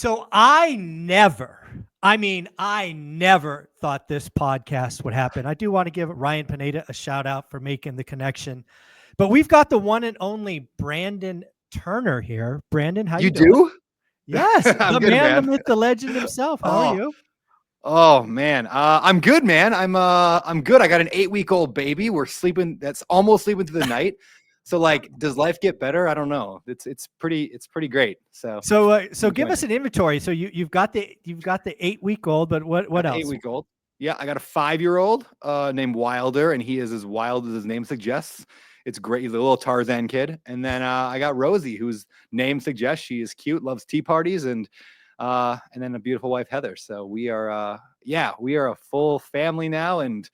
So I never thought this podcast would happen. I do want to give Ryan Pineda a shout out for making the connection. But we've got the one and only Brandon Turner here. Brandon, how You you doing? do? Yes, I'm the good, man, the man. myth, the legend himself. How are Oh, you? oh man. I'm good, man. I'm good. I got an 8-week-old baby. We're sleeping. That's almost sleeping through the night. So like, does life get better? I don't know. It's pretty great. So So give enjoying us it. an inventory. So you've got the 8-week-old, but what Got the else? 8-week-old. Yeah, I got a 5-year-old named Wilder, and he is as wild as his name suggests. It's great. He's a little Tarzan kid. And then I got Rosie, whose name suggests she is cute, loves tea parties, and then a beautiful wife, Heather. So we are a full family now, and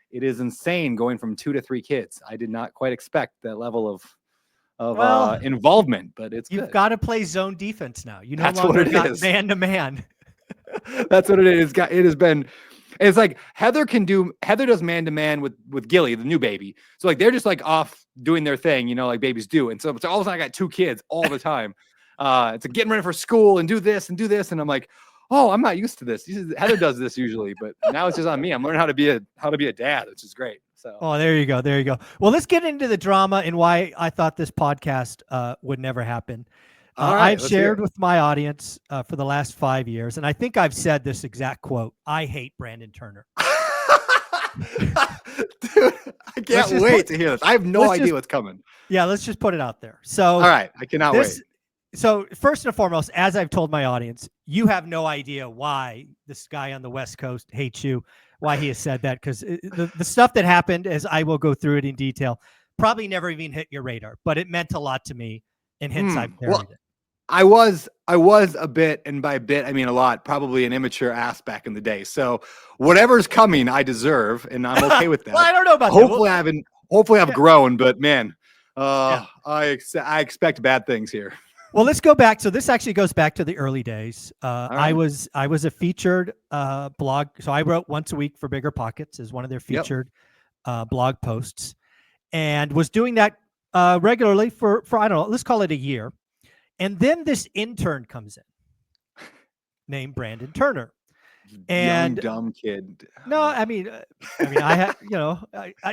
it is insane going from 2 to 3 kids. I did not quite expect that level of Well, involvement, but it's you've good. got to play zone defense now. You no That's what longer it got is. man to man. That's what it is. It has been. It's like Heather does man to man with Gilly, the new baby. So like they're just like off doing their thing, like babies do. And so all of a sudden I got 2 kids all the time. It's like getting ready for school and do this. And I'm like, oh, I'm not used to this. Heather does this usually, but now it's just on me. I'm learning how to be a dad, which is great. So There you go. There you go. Well, let's get into the drama and why I thought this podcast would never happen. all right, I've let's hear shared it. with my audience for the last 5 years, and I think I've said this exact quote: "I hate Brandon Turner." Dude, I can't wait to hear this. I have no idea what's coming. Yeah, let's just put it out there. So, all right, I cannot wait. So first and foremost, as I've told my audience, you have no idea why this guy on the West Coast hates you, why he has said that, because the stuff that happened, as I will go through it in detail, probably never even hit your radar, but it meant a lot to me, and hence I've buried it. I was a bit, and by a bit I mean a lot, probably an immature ass back in the day. So whatever's coming, I deserve, and I'm okay with that. Well, I don't know about that. Hopefully I've grown, but man, I expect bad things here. Well, let's go back. So this actually goes back to the early days. Right. I was a featured blog. So I wrote once a week for Bigger Pockets as one of their featured blog posts, and was doing that regularly for I don't know, let's call it a year. And then this intern comes in named Brandon Turner. And young, dumb kid. No, I mean, I had,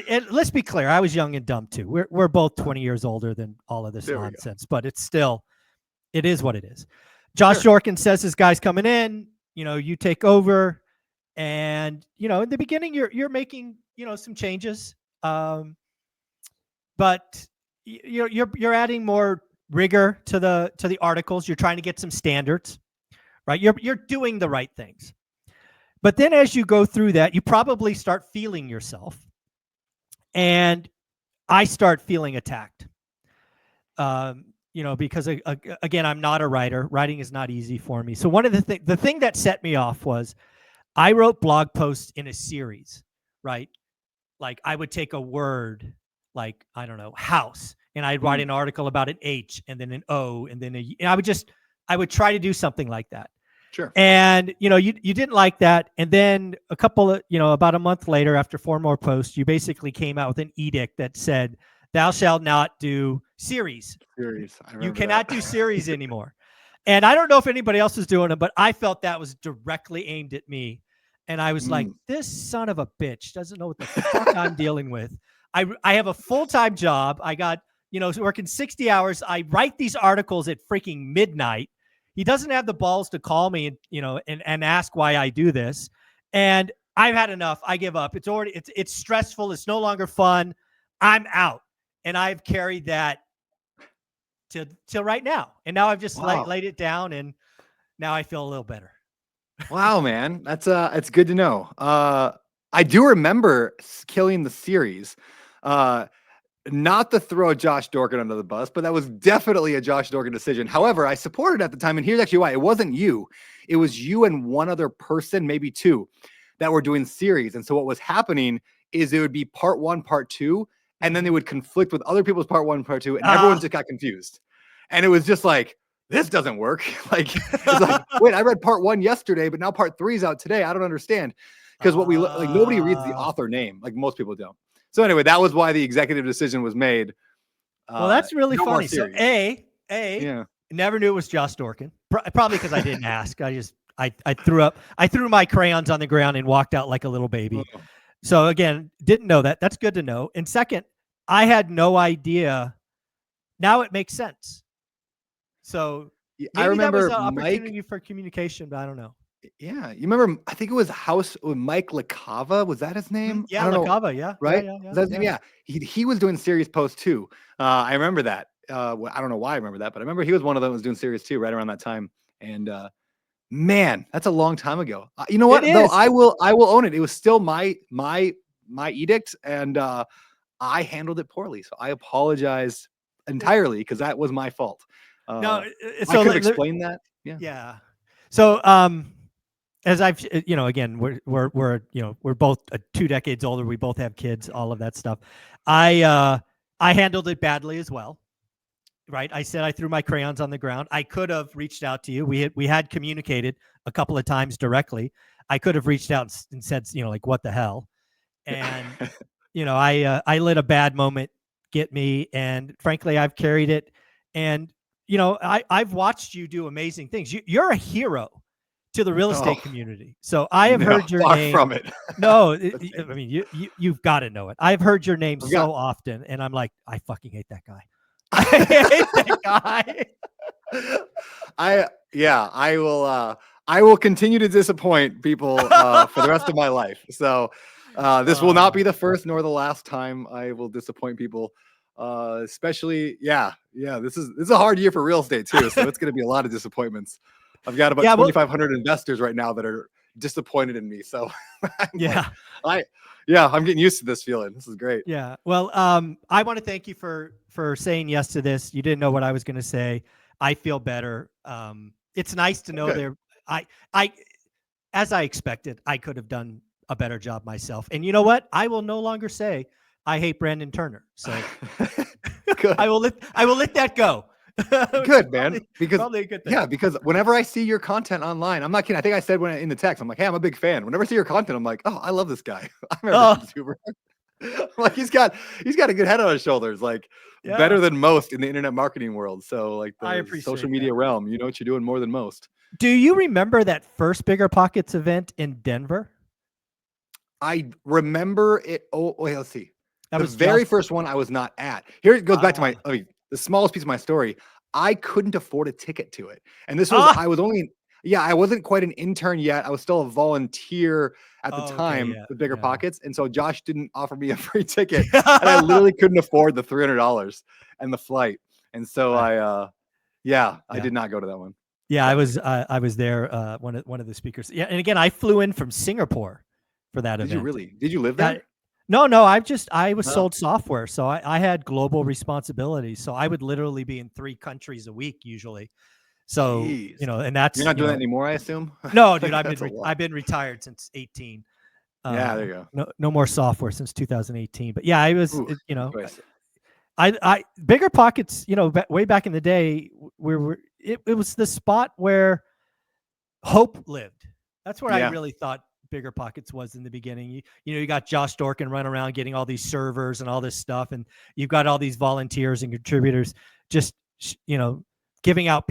and let's be clear, I was young and dumb too. We're both 20 years older than all of this nonsense, but it is what it is. Josh Jorkin says this guy's coming in, you take over, and in the beginning you're making some changes, but you're adding more rigor to the articles. You're trying to get some standards, right? You're doing the right things. But then as you go through that, you probably start feeling yourself. And I start feeling attacked. Because again, I'm not a writer. Writing is not easy for me. So one of the thing that set me off was I wrote blog posts in a series, right? Like I would take a word, like, I don't know, house, and I'd write an article about an H and then an O and then and I would try to do something like that. Sure. And, you didn't like that. And then about a month later, after 4 more posts, you basically came out with an edict that said, thou shalt not do series. You cannot do series anymore. And I don't know if anybody else is doing them, but I felt that was directly aimed at me. And I was like, this son of a bitch doesn't know what the fuck I'm dealing with. I have a full-time job. I got, working 60 hours. I write these articles at freaking midnight. He doesn't have the balls to call me and ask why I do this. And I've had enough. I give up. It's stressful. It's no longer fun. I'm out. And I've carried that till right now. And now I've just laid it down, and now I feel a little better. Wow, man. It's good to know. I do remember killing the series. Not to throw Josh Dorkin under the bus, but that was definitely a Josh Dorkin decision. However, I supported it at the time, and here's actually why. It wasn't you. It was you and one other person, maybe 2, that were doing series. And so what was happening is it would be part 1, part 2, and then they would conflict with other people's part 1, part 2, and everyone just got confused. And it was just like, this doesn't work. It's like, wait, I read part 1 yesterday, but now part 3 is out today. I don't understand. Because nobody reads the author name, like most people don't. So anyway, that was why the executive decision was made. Well, that's really funny. So Never knew it was Josh Dorkin. Probably because I didn't ask. I threw my crayons on the ground and walked out like a little baby. Oh. So again, didn't know that. That's good to know. And second, I had no idea. Now it makes sense. So maybe I remember that was an Mike. opportunity for communication, but I don't know. Yeah, you remember? I think it was House with Mike LaCava. Was that his name? Yeah, I don't know. LaCava. Yeah, Right? yeah. Was that his name? Yeah. He was doing serious posts too. I remember that. Well, I don't know why I remember that, but I remember he was one of them that was doing serious too, right around that time. And man, that's a long time ago. You know what? Though I will own it. It was still my edict, and I handled it poorly. So I apologize entirely because that was my fault. No, so I could explain that. Yeah. Yeah. So as I've again, we're both 2 decades older. We both have kids. All of that stuff. I handled it badly as well. Right. I said I threw my crayons on the ground. I could have reached out to you. We had communicated a couple of times directly. I could have reached out and said, like, what the hell? And, I let a bad moment get me. And frankly, I've carried it. And, I've watched you do amazing things. You're a hero to the real estate community. So I have heard your name. From it. No, I mean, you've got to know it. I've heard your name so often. And I'm like, I fucking hate that guy. I hate that guy. I will continue to disappoint people for the rest of my life. So this will not be the first nor the last time I will disappoint people. Especially, this is a hard year for real estate too. So it's going to be a lot of disappointments. I've got about 2,500 investors right now that are disappointed in me. So I'm getting used to this feeling. This is great. Yeah. Well, I want to thank you for saying yes to this. You didn't know what I was going to say. I feel better. It's nice to know there. As I expected, I could have done a better job myself. And you know what? I will no longer say I hate Brandon Turner. So good. I will let that go. Good, man. Because probably a good thing. Yeah, because whenever I see your content online, I'm not kidding. I think I said in the text, I'm like, hey, I'm a big fan. Whenever I see your content, I'm like, oh, I love this guy. I'm a YouTuber. Like he's got a good head on his shoulders, like better than most in the internet marketing world. So like the social media realm, you know what you're doing more than most. Do you remember that first Bigger Pockets event in Denver? I remember it. Oh, wait, let's see. That was the very first one I was not at. Here it goes back to the smallest piece of my story. I couldn't afford a ticket to it. And this was, I wasn't quite an intern yet. I was still a volunteer at the time with Bigger Pockets. And so Josh didn't offer me a free ticket. And I literally couldn't afford the $300 and the flight. And so I did not go to that one. Yeah, I was there, one of the speakers. Yeah. And again, I flew in from Singapore for that event. Did you really? Did you live there? No, I was sold software. So I had global responsibilities. So I would literally be in 3 countries a week usually. So, and that's, you're not doing that anymore, I assume. No, dude, I've been retired since 18. Yeah, there you go. No more software since 2018. But yeah, I was, I Bigger Pockets, way back in the day, it was the spot where hope lived. That's where I really thought Bigger Pockets was in the beginning. You got Josh Dorkin running around getting all these servers and all this stuff, and you've got all these volunteers and contributors just giving out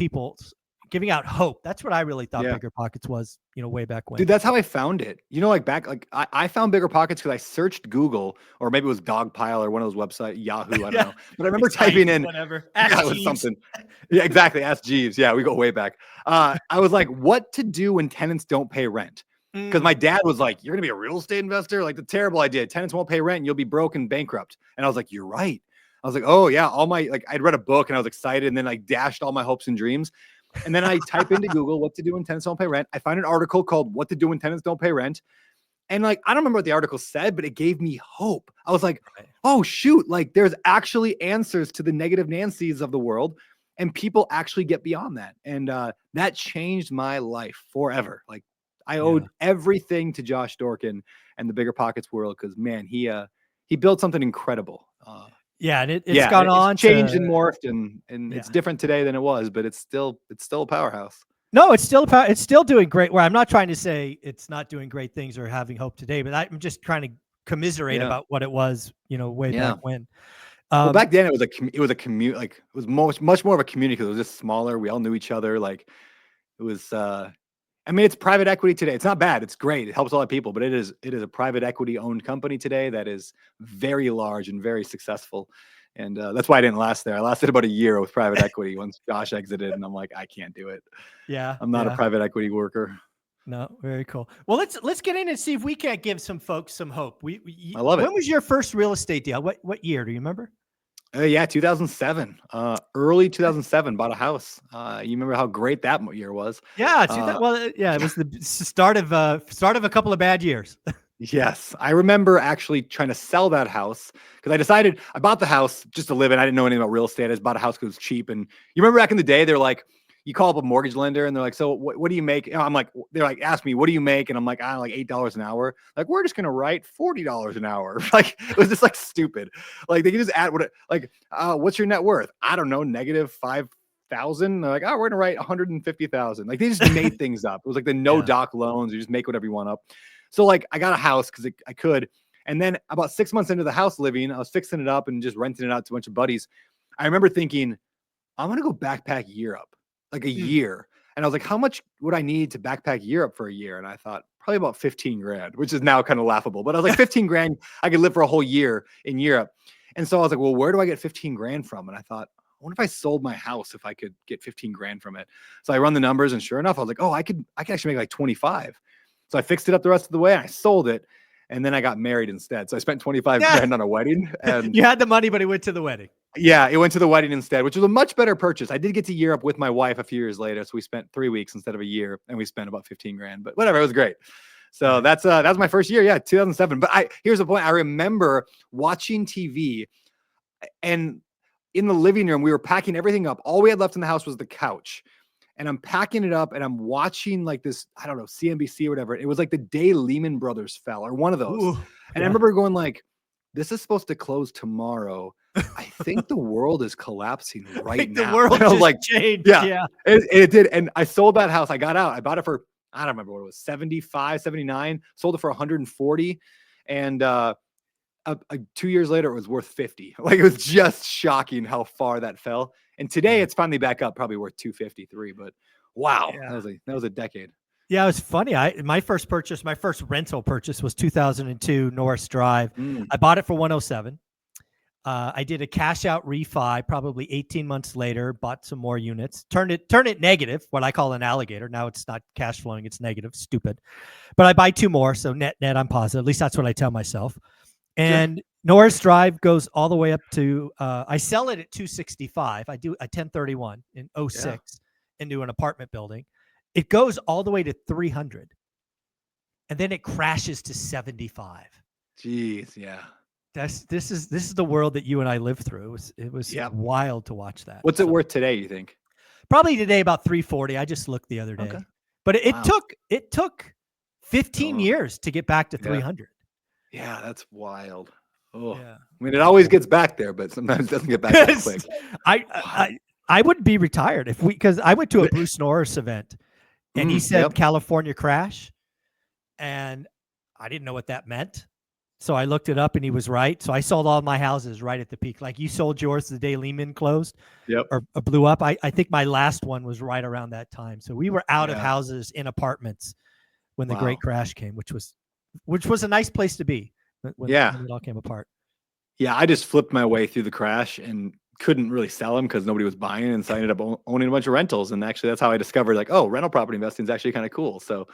hope. That's what I really thought Bigger Pockets was, way back when. Dude, that's how I found it. I found Bigger Pockets because I searched Google, or maybe it was Dogpile or one of those websites, Yahoo, I don't know. But I remember typing in whatever. It was something. Yeah, exactly. Ask Jeeves. Yeah, we go way back. I was like, what to do when tenants don't pay rent? Because my dad was like, you're gonna be a real estate investor? Like, the terrible idea. Tenants won't pay rent and you'll be broke and bankrupt. And I was like, you're right. I was like, oh yeah, I'd read a book and I was excited, and then I dashed all my hopes and dreams. And then I type into Google what to do when tenants don't pay rent. I find an article called What to Do When Tenants Don't Pay Rent. And I don't remember what the article said, but it gave me hope. I was like, oh shoot, there's actually answers to the negative Nancys of the world, and people actually get beyond that. And that changed my life forever. I owed everything to Josh Dorkin and the Bigger Pockets world, because man, he built something incredible. And it's gone on, changed and morphed, and it's different today than it was, but it's still a powerhouse. No, it's still doing great. Where I'm not trying to say it's not doing great things or having hope today, but I'm just trying to commiserate about what it was, way back when. Well, back then it was a commute, like it was much more of a community because it was just smaller. We all knew each other. Like it was. I mean, it's private equity today. It's not bad. It's great. It helps a lot of people, but it is a private equity owned company today that is very large and very successful. And that's why I didn't last there. I lasted about a year with private equity once Josh exited, and I'm like, I can't do it. Yeah, I'm not a private equity worker. No, very cool. Well, let's get in and see if we can't give some folks some hope. I love it. When was your first real estate deal? What year do you remember? Yeah, 2007. Early 2007. Bought a house. You remember how great that year was? Yeah, it was the start of a couple of bad years. Yes, I remember actually trying to sell that house because I bought the house just to live in. I didn't know anything about real estate. I just bought a house because it was cheap. And you remember back in the day, they're like, you call up a mortgage lender and they're like, so what do you make? I'm like, they're like, ask me, what do you make? And I'm like, I don't know, like $8 an hour. Like, we're just going to write $40 an hour. Like, it was just like stupid. Like they can just add what's your net worth? I don't know, -5,000. They're like, oh, we're going to write 150,000. Like they just made things up. It was like the no doc loans. You just make whatever you want up. So like I got a house because I could. And then about 6 months into the house living, I was fixing it up and just renting it out to a bunch of buddies. I remember thinking, I'm going to go backpack Europe. Like a year. And I was like, how much would I need to backpack Europe for a year? And I thought probably about 15 grand, which is now kind of laughable, but I was like 15 grand, I could live for a whole year in Europe. And so I was like, well, where do I get 15 grand from? And I thought, I wonder if I sold my house, if I could get 15 grand from it. So I run the numbers and sure enough, I was like, oh, I could actually make like 25. So I fixed it up the rest of the way and I sold it. And then I got married instead. So I spent 25 grand on a wedding. And you had the money, but it went to the wedding. Yeah, it went to the wedding instead, which was a much better purchase. I did get to Europe with my wife a few years later. So we spent 3 weeks instead of a year and we spent about 15 grand, but whatever, it was great. So that was my first year. Yeah, 2007. But here's the point. I remember watching TV and in the living room, we were packing everything up. All we had left in the house was the couch. And I'm packing it up and I'm watching like this, I don't know, CNBC or whatever. It was like the day Lehman Brothers fell or one of those. Ooh, and I remember going like, this is supposed to close tomorrow. I think the world is collapsing right now. The world just like changed. Yeah. It did. And I sold that house. I got out. I bought it for, I don't remember what it was, 75, 79, sold it for 140. And 2 years later, it was worth 50. Like it was just shocking how far that fell. And today it's finally back up, probably worth 253. But wow, that was a decade. Yeah, it was funny. My first rental purchase was 2002 Norris Drive. I bought it for 107. I did a cash out refi probably 18 months later, bought some more units, turned it negative, what I call an alligator. Now it's not cash flowing, it's negative, stupid. But I buy 2 more, so net I'm positive. At least that's what I tell myself. And Norris Drive goes all the way up to I sell it at 265. I do a 1031 in 06 into an apartment building. It goes all the way to 300. And then it crashes to 75. Jeez, yeah. This is the world that you and I lived through. It was wild to watch that. What's it worth today, you think? Probably today about 340. I just looked the other day. Okay. But it took 15 years to get back to 300. Yeah, that's wild. Oh, yeah. I mean, it always gets back there, but sometimes it doesn't get back that quick. I would be retired because I went to a Bruce Norris event and he said California crash, and I didn't know what that meant. So I looked it up and he was right. So I sold all my houses right at the peak. Like you sold yours the day Lehman closed or blew up. I think my last one was right around that time. So we were out of houses in apartments when the great crash came, which was a nice place to be when it all came apart. Yeah, I just flipped my way through the crash and couldn't really sell them because nobody was buying, and so I ended up owning a bunch of rentals. And actually, that's how I discovered like, oh, rental property investing is actually kind of cool. So,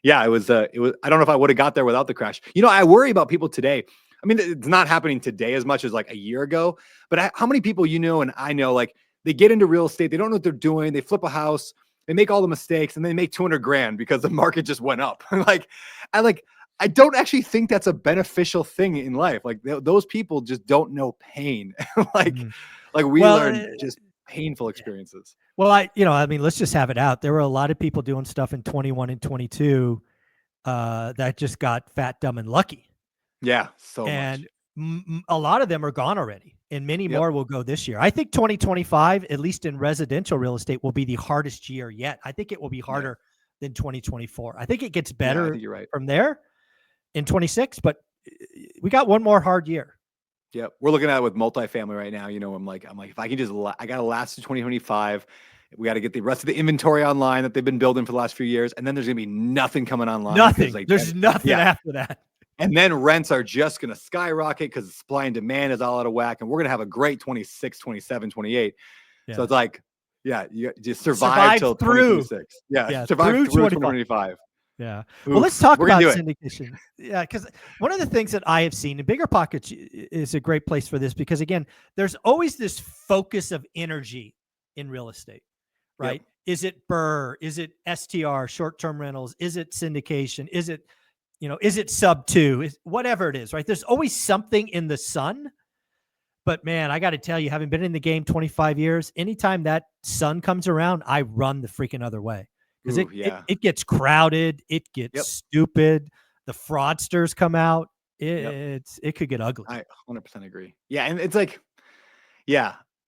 yeah, it was. I don't know if I would have got there without the crash. You know, I worry about people today. I mean, it's not happening today as much as like a year ago. But how many people you know and I know, like they get into real estate, they don't know what they're doing, they flip a house, they make all the mistakes, and they make 200 grand because the market just went up. I don't actually think that's a beneficial thing in life. Like those people just don't know pain. We learn just painful experiences. Well, let's just have it out. There were a lot of people doing stuff in 21 and 22 that just got fat, dumb, and lucky. Yeah, and a lot of them are gone already, and many more will go this year. I think 2025, at least in residential real estate, will be the hardest year yet. I think it will be harder than 2024. I think it gets better from there in 26, but we got one more hard year. Yep. We're looking at it with multifamily right now. You know, I'm like, if I can just, I got to last to 2025. We got to get the rest of the inventory online that they've been building for the last few years. And then there's going to be nothing coming online. Nothing. Like, there's nothing after that. And then rents are just going to skyrocket because supply and demand is all out of whack. And we're going to have a great 26, 27, 28. Yeah. So it's like, you just survive till 2026. Yeah. Survive through 2025. Yeah. Well, let's talk about syndication. Yeah. Because one of the things that I have seen, and BiggerPockets is a great place for this, because again, there's always this focus of energy in real estate, right? Yep. Is it BRRRR? Is it STR, short-term rentals? Is it syndication? Is it, is it sub 2? Whatever it is, right? There's always something in the sun. But man, I got to tell you, having been in the game 25 years, anytime that sun comes around, I run the freaking other way. Because it gets crowded, it gets stupid, the fraudsters come out, it could get ugly. I 100% agree. Yeah, and it's like,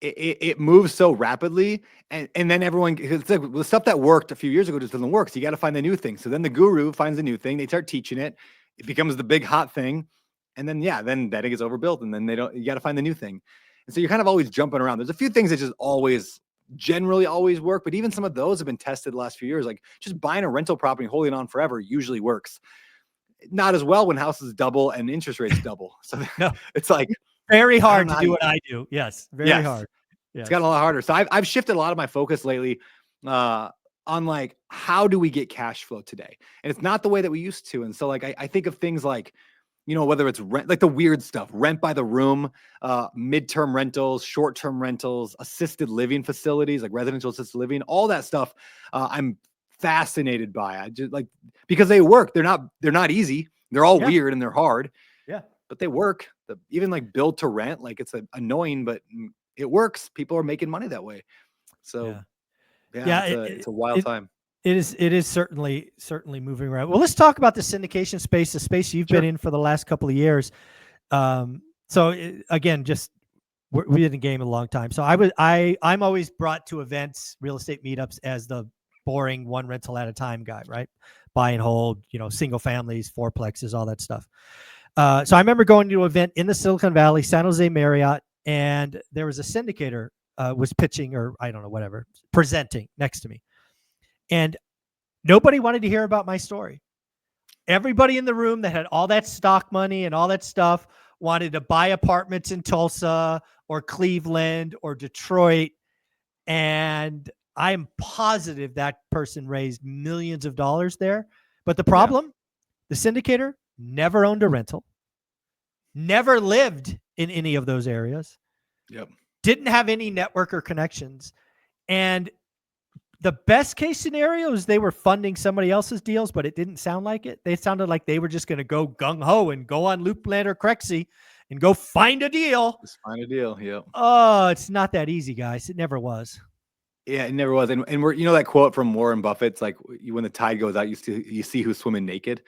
it moves so rapidly, and then everyone, it's like the stuff that worked a few years ago just doesn't work. So you got to find the new thing. So then the guru finds a new thing, they start teaching it, it becomes the big hot thing, and then then it gets overbuilt, and then you got to find the new thing. And so you're kind of always jumping around. There's a few things that just generally always work, but even some of those have been tested the last few years. Like just buying a rental property and holding on forever usually works. Not as well when houses double and interest rates double. So it's like very hard to do what I do. Yes, very hard. Yes. It's gotten a lot harder. So I've shifted a lot of my focus lately on like, how do we get cash flow today? And it's not the way that we used to. And so like I think of things like, whether it's rent, like the weird stuff, rent by the room, midterm rentals, short-term rentals, assisted living facilities, like residential assisted living, all that stuff. I'm fascinated by. I just like, because they work. They're not easy. They're all weird and they're hard. Yeah, but they work. Even like build to rent, like it's annoying, but it works. People are making money that way. So it's a wild time. It is certainly moving around. Well, let's talk about the syndication space, the space you've been in for the last couple of years. Again, just we've been in the game a long time. So I'm always brought to events, real estate meetups, as the boring one rental at a time guy, right? Buy and hold, single families, fourplexes, all that stuff. So I remember going to an event in the Silicon Valley, San Jose Marriott, and there was a syndicator was pitching, or I don't know, whatever, presenting next to me. And nobody wanted to hear about my story. Everybody in the room that had all that stock money and all that stuff wanted to buy apartments in Tulsa or Cleveland or Detroit. And I am positive that person raised millions of dollars there. But the problem, the syndicator never owned a rental, never lived in any of those areas, didn't have any network or connections. And the best case scenario is they were funding somebody else's deals, but it didn't sound like it. They sounded like they were just going to go gung-ho and go on Loopland or Crexy and go find a deal. Just find a deal, Oh, it's not that easy, guys. It never was. Yeah, it never was. And we're, that quote from Warren Buffett, it's like, when the tide goes out, you see who's swimming naked.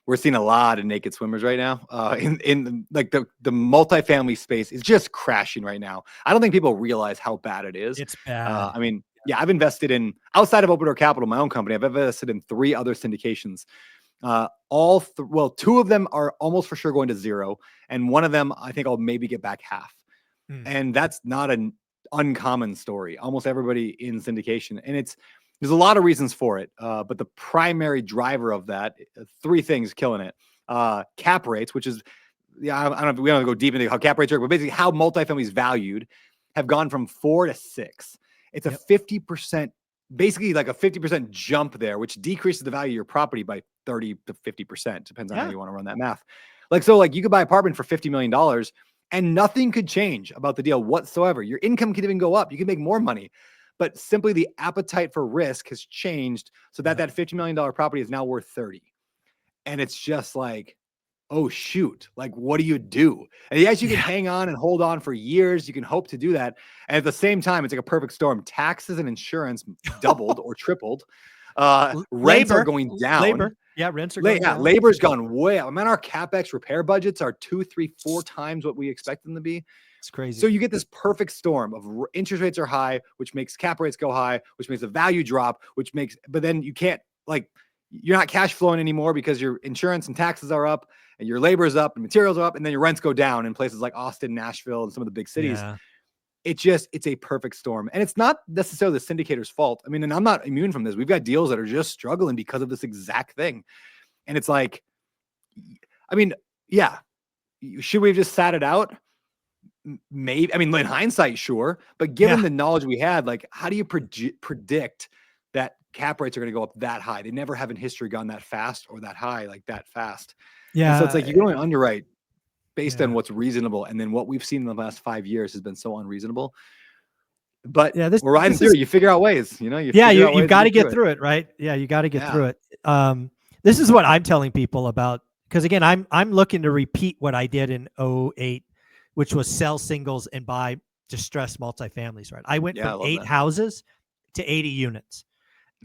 We're seeing a lot of naked swimmers right now. In like the multifamily space is just crashing right now. I don't think people realize how bad it is. It's bad. I mean, I've invested in, outside of Open Door Capital, my own company, I've invested in 3 other syndications. Well, 2 of them are almost for sure going to zero. And one of them, I think I'll maybe get back half. And that's not an uncommon story. Almost everybody in syndication. And there's a lot of reasons for it. But the primary driver of that, 3 things killing it. Cap rates, which is, we don't go deep into how cap rates work, but basically how multifamily is valued, have gone from 4 to 6. It's a 50%, basically like a 50% jump there, which decreases the value of your property by 30 to 50%. Depends on how you want to run that math. So you could buy an apartment for $50 million and nothing could change about the deal whatsoever. Your income could even go up. You can make more money, but simply the appetite for risk has changed so that $50 million property is now worth 30. And it's just like, oh shoot, like what do you do? And yes, you can hang on and hold on for years. You can hope to do that. And at the same time, it's like a perfect storm. Taxes and insurance doubled or tripled. Rents are going down. Rents are going down. Labor's gone way up. I mean, our CapEx repair budgets are 2, 3, 4 times what we expect them to be. It's crazy. So you get this perfect storm of interest rates are high, which makes cap rates go high, which makes the value drop, but then you can't, like, you're not cash flowing anymore because your insurance and taxes are up. and your labor's up and materials are up, and then your rents go down in places like Austin, Nashville, and some of the big cities. Yeah. It's a perfect storm. And it's not necessarily the syndicator's fault. I mean, and I'm not immune from this. We've got deals that are just struggling because of this exact thing. And it's like, I mean, yeah, should we have just sat it out? Maybe. I mean, in hindsight, sure. But given the knowledge we had, like, how do you predict that cap rates are going to go up that high? They never have in history gone that fast or that high, like that fast. Yeah. And so it's like, you can only underwrite based on what's reasonable. And then what we've seen in the last 5 years has been so unreasonable. But we're riding through it. You figure out ways, you you've got to get through it, right? Yeah, you got to get through it. This is what I'm telling people about, because again, I'm looking to repeat what I did in 2008, which was sell singles and buy distressed multifamilies, right? I went from 8 houses to 80 units.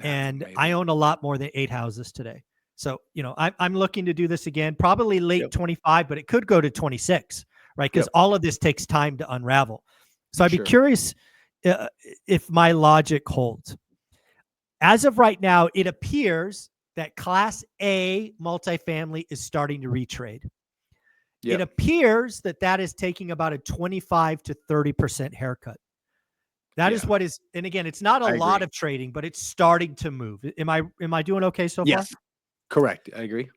And amazing. I own a lot more than 8 houses today. So, I'm looking to do this again, probably late 25, but it could go to 26, right? Because all of this takes time to unravel. So I'd be curious if my logic holds. As of right now, it appears that Class A multifamily is starting to retrade. It appears that is taking about a 25 to 30% haircut. That is what is, and again, it's not a lot of trading, but it's starting to move. Am I doing okay so far? Yes, correct. I agree.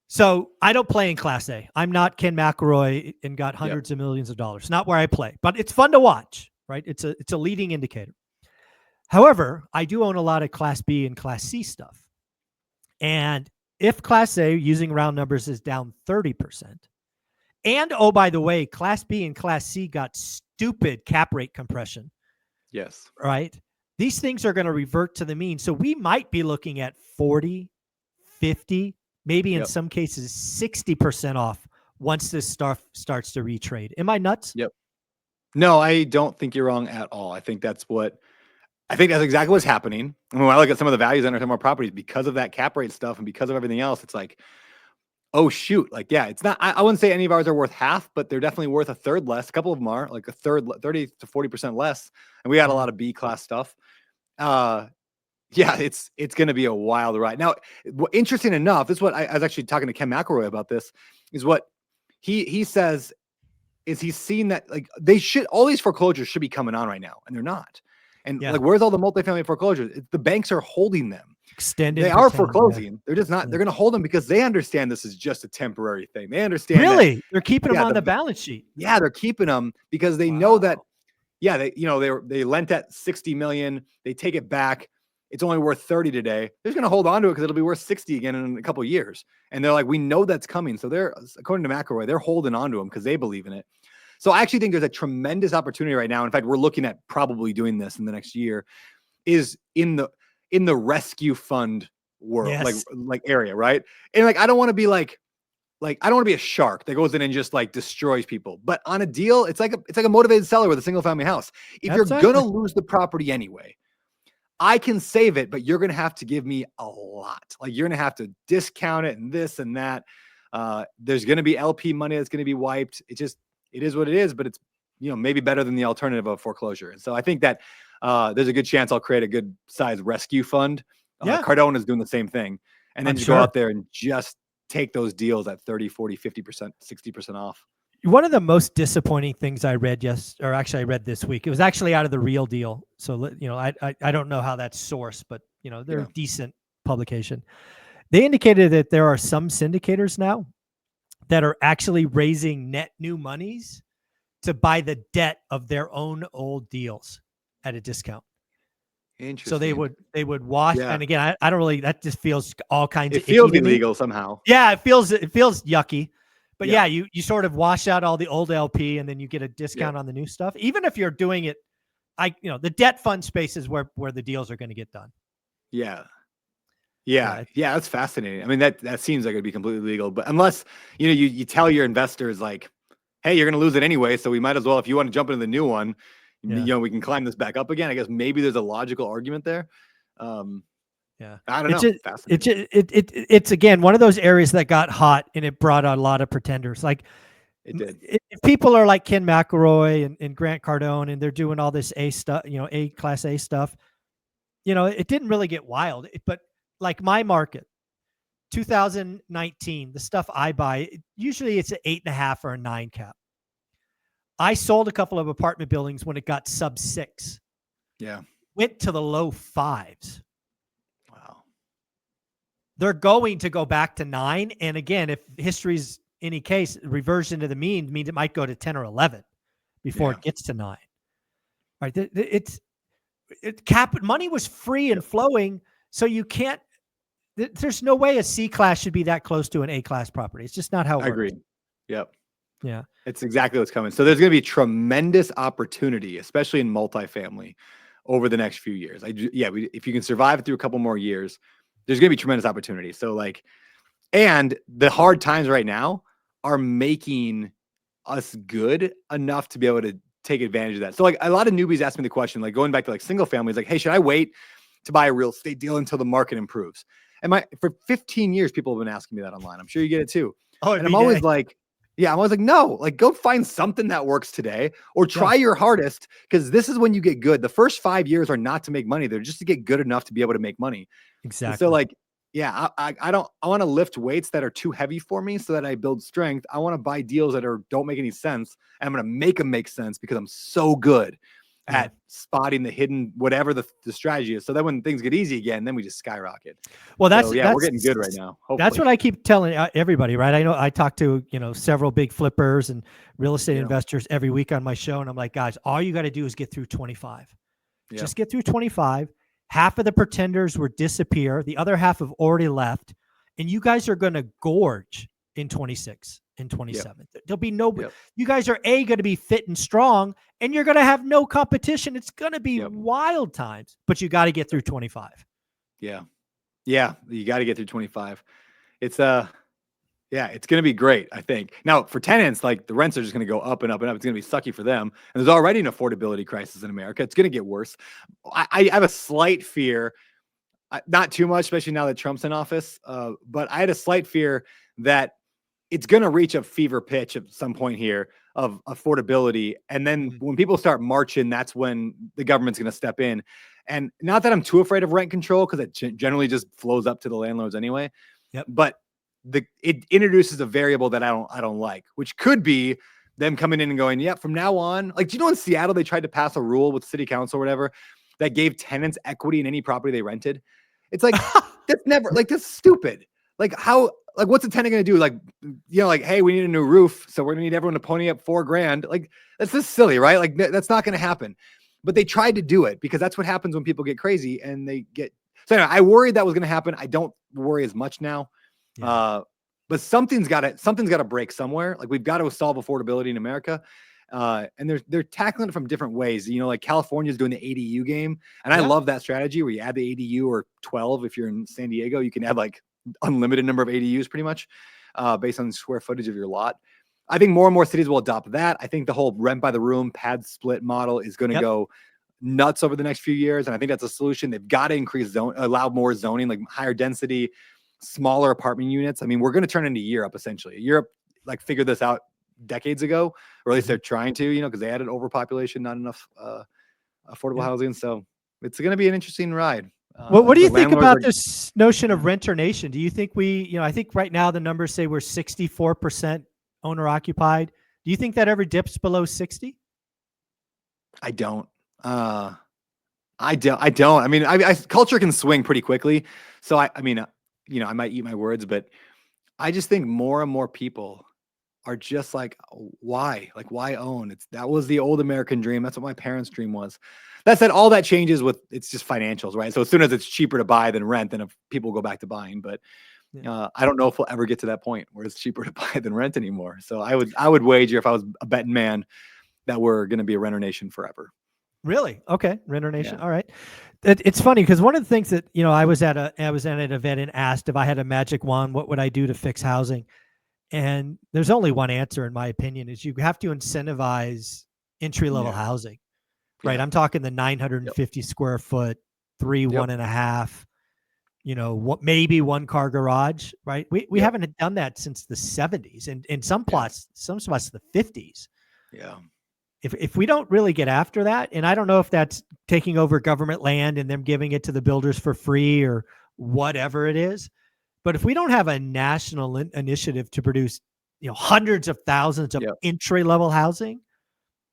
So I don't play in Class A. I'm not Ken McElroy and got hundreds of millions of dollars. Not where I play, but it's fun to watch, right? It's a leading indicator. However, I do own a lot of Class B and Class C stuff. And if Class A, using round numbers, is down 30%, and oh, by the way, Class B and Class C got stupid cap rate compression. Yes. Right. These things are going to revert to the mean. So we might be looking at 40, 50, maybe in some cases 60% off once this stuff starts to retrade. Am I nuts? Yep. No, I don't think you're wrong at all. I think that's exactly what's happening. And when I look at some of the values under some of our properties, because of that cap rate stuff and because of everything else, it's like, oh shoot. Like, it's not, I wouldn't say any of ours are worth half, but they're definitely worth a third less. A couple of them are like a third, 30 to 40% less. And we had a lot of B class stuff. It's going to be a wild ride. Now, interesting enough, this is what I was actually talking to Ken McElroy about this, is what he says is he's seen that like all these foreclosures should be coming on right now, and they're not. And like, where's all the multifamily foreclosures? The banks are holding them. Extended. They are foreclosing. They're just not. They're going to hold them because they understand this is just a temporary thing. They understand. Really, they're keeping them on the balance sheet. Yeah, they're keeping them because they know that. Yeah, they lent at 60 million. They take it back. It's only worth 30 today. They're just going to hold on to it because it'll be worth 60 again in a couple of years. And they're like, we know that's coming. So they're, according to McElroy, they're holding on to them because they believe in it. So I actually think there's a tremendous opportunity right now. In fact, we're looking at probably doing this in the next year, is in the rescue fund world, like area, right? And like, I don't want to be like I don't want to be a shark that goes in and just like destroys people. But on a deal, it's like a motivated seller with a single family house. If you're going to lose the property anyway, I can save it, but you're going to have to give me a lot. Like, you're going to have to discount it and this and that. There's going to be LP money that's going to be wiped. It is what it is, but it's, maybe better than the alternative of foreclosure. And so I think that there's a good chance I'll create a good size rescue fund. Cardone is doing the same thing. And then go out there and just take those deals at 30, 40, 50%, 60% off. One of the most disappointing things I read I read this week, it was actually out of the Real Deal. So, I don't know how that's sourced, but they're a decent publication. They indicated that there are some syndicators now that are actually raising net new monies to buy the debt of their own old deals at a discount. Interesting. So they would wash. Yeah. And again, I don't really, that just feels all kinds of, it feels illegal somehow. Yeah. It feels yucky, but you sort of wash out all the old LP and then you get a discount on the new stuff. Even if you're doing it, the debt fund space is where the deals are going to get done. Yeah. Yeah. Yeah. That's fascinating. I mean, that seems like it'd be completely legal, but unless, you tell your investors like, hey, you're going to lose it anyway. So we might as well, if you want to jump into the new one, we can climb this back up again. I guess maybe there's a logical argument there. I don't know. It's again, one of those areas that got hot and it brought out a lot of pretenders. Like it did. If people are like Ken McElroy and Grant Cardone and they're doing all this A stuff, A class A stuff, it didn't really get wild, but like my market, 2019, the stuff I buy, usually it's an 8.5 or a 9 cap. I sold a couple of apartment buildings when it got sub 6. Yeah. Went to the low 5s. Wow. They're going to go back to 9. And again, if history's any case, reversion to the mean means it might go to 10 or 11 before it gets to 9. Right? Money was free and flowing, so you can't. There's no way a C class should be that close to an A class property. It's just not how it works. I agree. Yep. Yeah. It's exactly what's coming. So there's going to be tremendous opportunity, especially in multifamily, over the next few years. If you can survive through a couple more years, there's going to be tremendous opportunity. So and the hard times right now are making us good enough to be able to take advantage of that. So a lot of newbies ask me the question, going back to single families, hey, should I wait to buy a real estate deal until the market improves? And for 15 years, people have been asking me that online. I'm sure you get it too. And I'm always no, go find something that works today, or try your hardest, because this is when you get good. The first 5 years are not to make money. They're just to get good enough to be able to make money. Exactly. And so I want to lift weights that are too heavy for me so that I build strength. I want to buy deals that don't make any sense. And I'm going to make them make sense because I'm so good at spotting the hidden, whatever the strategy is. So that when things get easy again, then we just skyrocket. Well, that's we're getting good right now. Hopefully. That's what I keep telling everybody, right? I know I talk to, several big flippers and real estate investors every week on my show. And I'm like, guys, all you got to do is get through 25. Just get through 25. Half of the pretenders will disappear. The other half have already left. And you guys are going to gorge in 26 and 27. There'll be you guys are going to be fit and strong, and you're going to have no competition. It's going to be wild times, but you got to get through 25. Yeah. Yeah. You got to get through 25. It's it's going to be great, I think. Now for tenants, the rents are just going to go up and up and up. It's going to be sucky for them. And there's already an affordability crisis in America. It's going to get worse. I have a slight fear, not too much, especially now that Trump's in office. But I had a slight fear that it's going to reach a fever pitch at some point here of affordability. And then when people start marching, that's when the government's going to step in. And not that I'm too afraid of rent control, because it generally just flows up to the landlords anyway. But it introduces a variable that I don't like, which could be them coming in and going, from now on, do you know in Seattle, they tried to pass a rule with city council or whatever that gave tenants equity in any property they rented. It's that's never that's stupid. What's a tenant going to do? Hey, we need a new roof, so we're going to need everyone to pony up $4,000. That's just silly, right? That's not going to happen. But they tried to do it because that's what happens when people get crazy and they get. So anyway, I worried that was going to happen. I don't worry as much now. But something's got to break somewhere. We've got to solve affordability in America. And they're tackling it from different ways. California's doing the ADU game. And I love that strategy where you add the ADU, or 12. If you're in San Diego, you can add unlimited number of ADUs pretty much based on the square footage of your lot. I think more and more cities will adopt that. I think the whole rent by the room, pad split model is going to go nuts over the next few years. And I think that's a solution. They've got to allow more zoning, higher density, smaller apartment units. I mean, we're going to turn into Europe essentially. Europe figured this out decades ago, or at least they're trying to, because they added overpopulation, not enough affordable housing. So it's going to be an interesting ride. What do you think about this notion of renter nation? Do you think I think right now the numbers say we're 64% owner occupied. Do you think that ever dips below 60? I don't. I don't. I mean, culture can swing pretty quickly. So I might eat my words, but I just think more and more people are just why? Why own? That was the old American dream. That's what my parents' dream was. That said, all that changes it's just financials, right? So as soon as it's cheaper to buy than rent, then people go back to buying. But I don't know if we'll ever get to that point where it's cheaper to buy than rent anymore. So I would wager, if I was a betting man, that we're going to be a renter nation forever. Really? Okay. Renter nation. Yeah. All right. It's funny because one of the things that, I was at an event and asked if I had a magic wand, what would I do to fix housing? And there's only one answer, in my opinion, is you have to incentivize entry-level housing, right? I'm talking the 950 square foot, 1.5, maybe one car garage, right? We haven't done that since the 70s, and in some spots, the 50s. Yeah. If we don't really get after that, and I don't know if that's taking over government land and them giving it to the builders for free or whatever it is, But if we don't have a national initiative to produce, hundreds of thousands of entry level housing,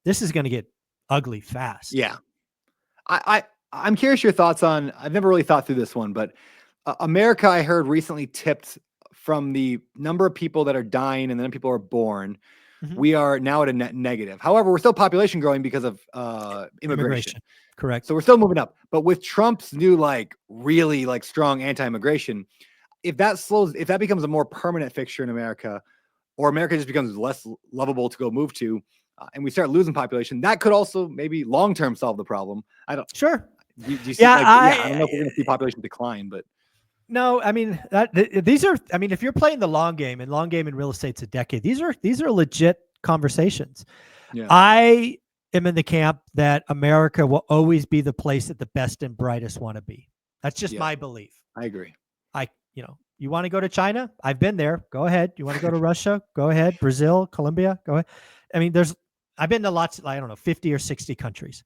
this is going to get ugly fast. Yeah. I'm curious your thoughts on, I've never really thought through this one, but America, I heard recently tipped from the number of people that are dying and then people are born. We are now at a net negative. However, we're still population growing because of immigration. Correct. So we're still moving up. But with Trump's new, really strong anti-immigration, if that becomes a more permanent fixture in America, or America just becomes less lovable to go move to, and we start losing population, that could also maybe long-term solve the problem. I don't. Sure. Do you see, I don't know if we're going to see population decline, but. No, I mean, these are, if you're playing the long game, and long game in real estate's a decade, these are legit conversations. Yeah. I am in the camp that America will always be the place that the best and brightest want to be. That's just my belief. I agree. You want to go to China? I've been there. Go ahead. You want to go to Russia? Go ahead. Brazil, Colombia? Go ahead. I've been to lots, 50 or 60 countries.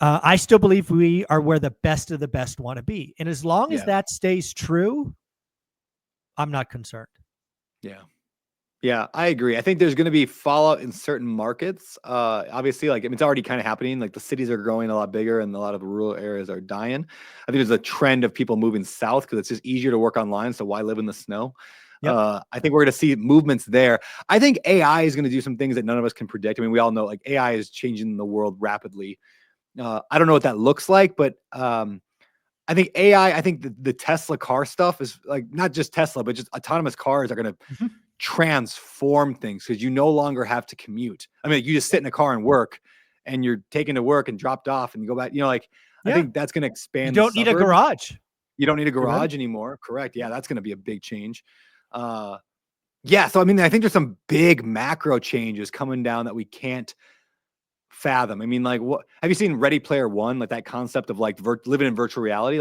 I still believe we are where the best of the best want to be. And as long as that stays true, I'm not concerned. Yeah. Yeah, I agree. I think there's going to be fallout in certain markets. Obviously, it's already kind of happening. The cities are growing a lot bigger and a lot of rural areas are dying. I think there's a trend of people moving south because it's just easier to work online. So why live in the snow? Yep. I think we're going to see movements there. I think AI is going to do some things that none of us can predict. We all know AI is changing the world rapidly. I don't know what that looks like, but I think AI, the Tesla car stuff is not just Tesla, but just autonomous cars are going to transform things because you no longer have to commute. You just sit in a car and work, and you're taken to work and dropped off and you go back. I think that's going to expand. You don't need a garage. You don't need a garage anymore. Correct. Yeah, that's going to be a big change. Yeah. So, I think there's some big macro changes coming down that we can't fathom. What have you seen Ready Player One? That concept of living in virtual reality.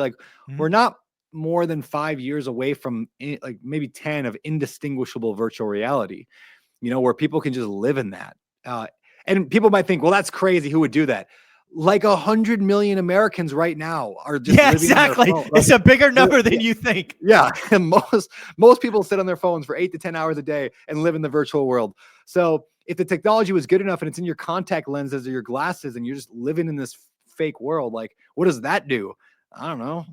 We're not more than 5 years away from maybe 10 of indistinguishable virtual reality, where people can just live in that. And people might think, well, that's crazy. Who would do that? 100 million Americans right now are just living exactly. It's a bigger number than you think. Yeah. And most people sit on their phones for 8 to 10 hours a day and live in the virtual world. So if the technology was good enough and it's in your contact lenses or your glasses and you're just living in this fake world, what does that do? I don't know.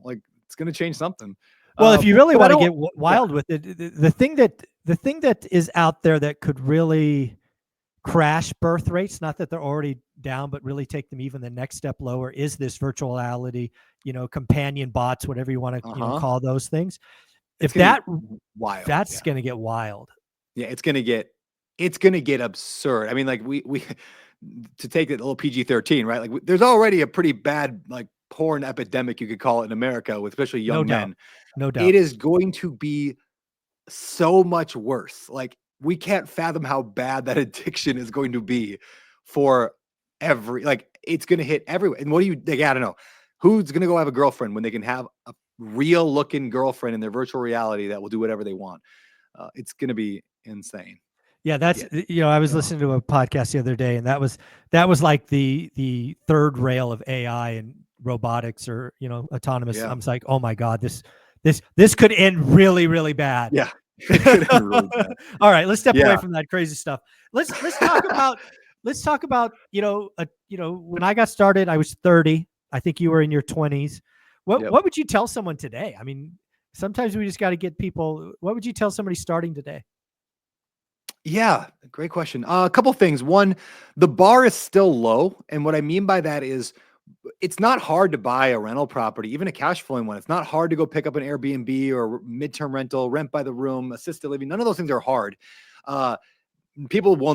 It's going to change something. Well, if you really want to get wild with it, the thing that is out there that could really crash birth rates, not that they're already down, but really take them even the next step lower, is this virtual reality, companion bots, whatever you want to call those things. If that's going to get wild. Yeah, it's going to get absurd. We to take it a little PG-13, right? There's already a pretty bad porn epidemic, you could call it, in America, with especially young men. No doubt. It is going to be so much worse. We can't fathom how bad that addiction is going to be for it's going to hit everywhere. And what do you think? I don't know. Who's going to go have a girlfriend when they can have a real looking girlfriend in their virtual reality that will do whatever they want? It's going to be insane. Yeah, that's I was listening to a podcast the other day, and that was like the third rail of AI and robotics, or autonomous. I was like, oh my God, this could end really, really bad. Yeah. All right, let's step away from that crazy stuff. Let's talk about when I got started, I was 30. I think you were in your 20s. What would you tell someone today? Sometimes we just got to get people. What would you tell somebody starting today? Yeah, great question. A couple things. One, the bar is still low. And what I mean by that is it's not hard to buy a rental property, even a cash flowing one. It's not hard to go pick up an Airbnb or midterm rental, rent by the room, assisted living. None of those things are hard. Most people will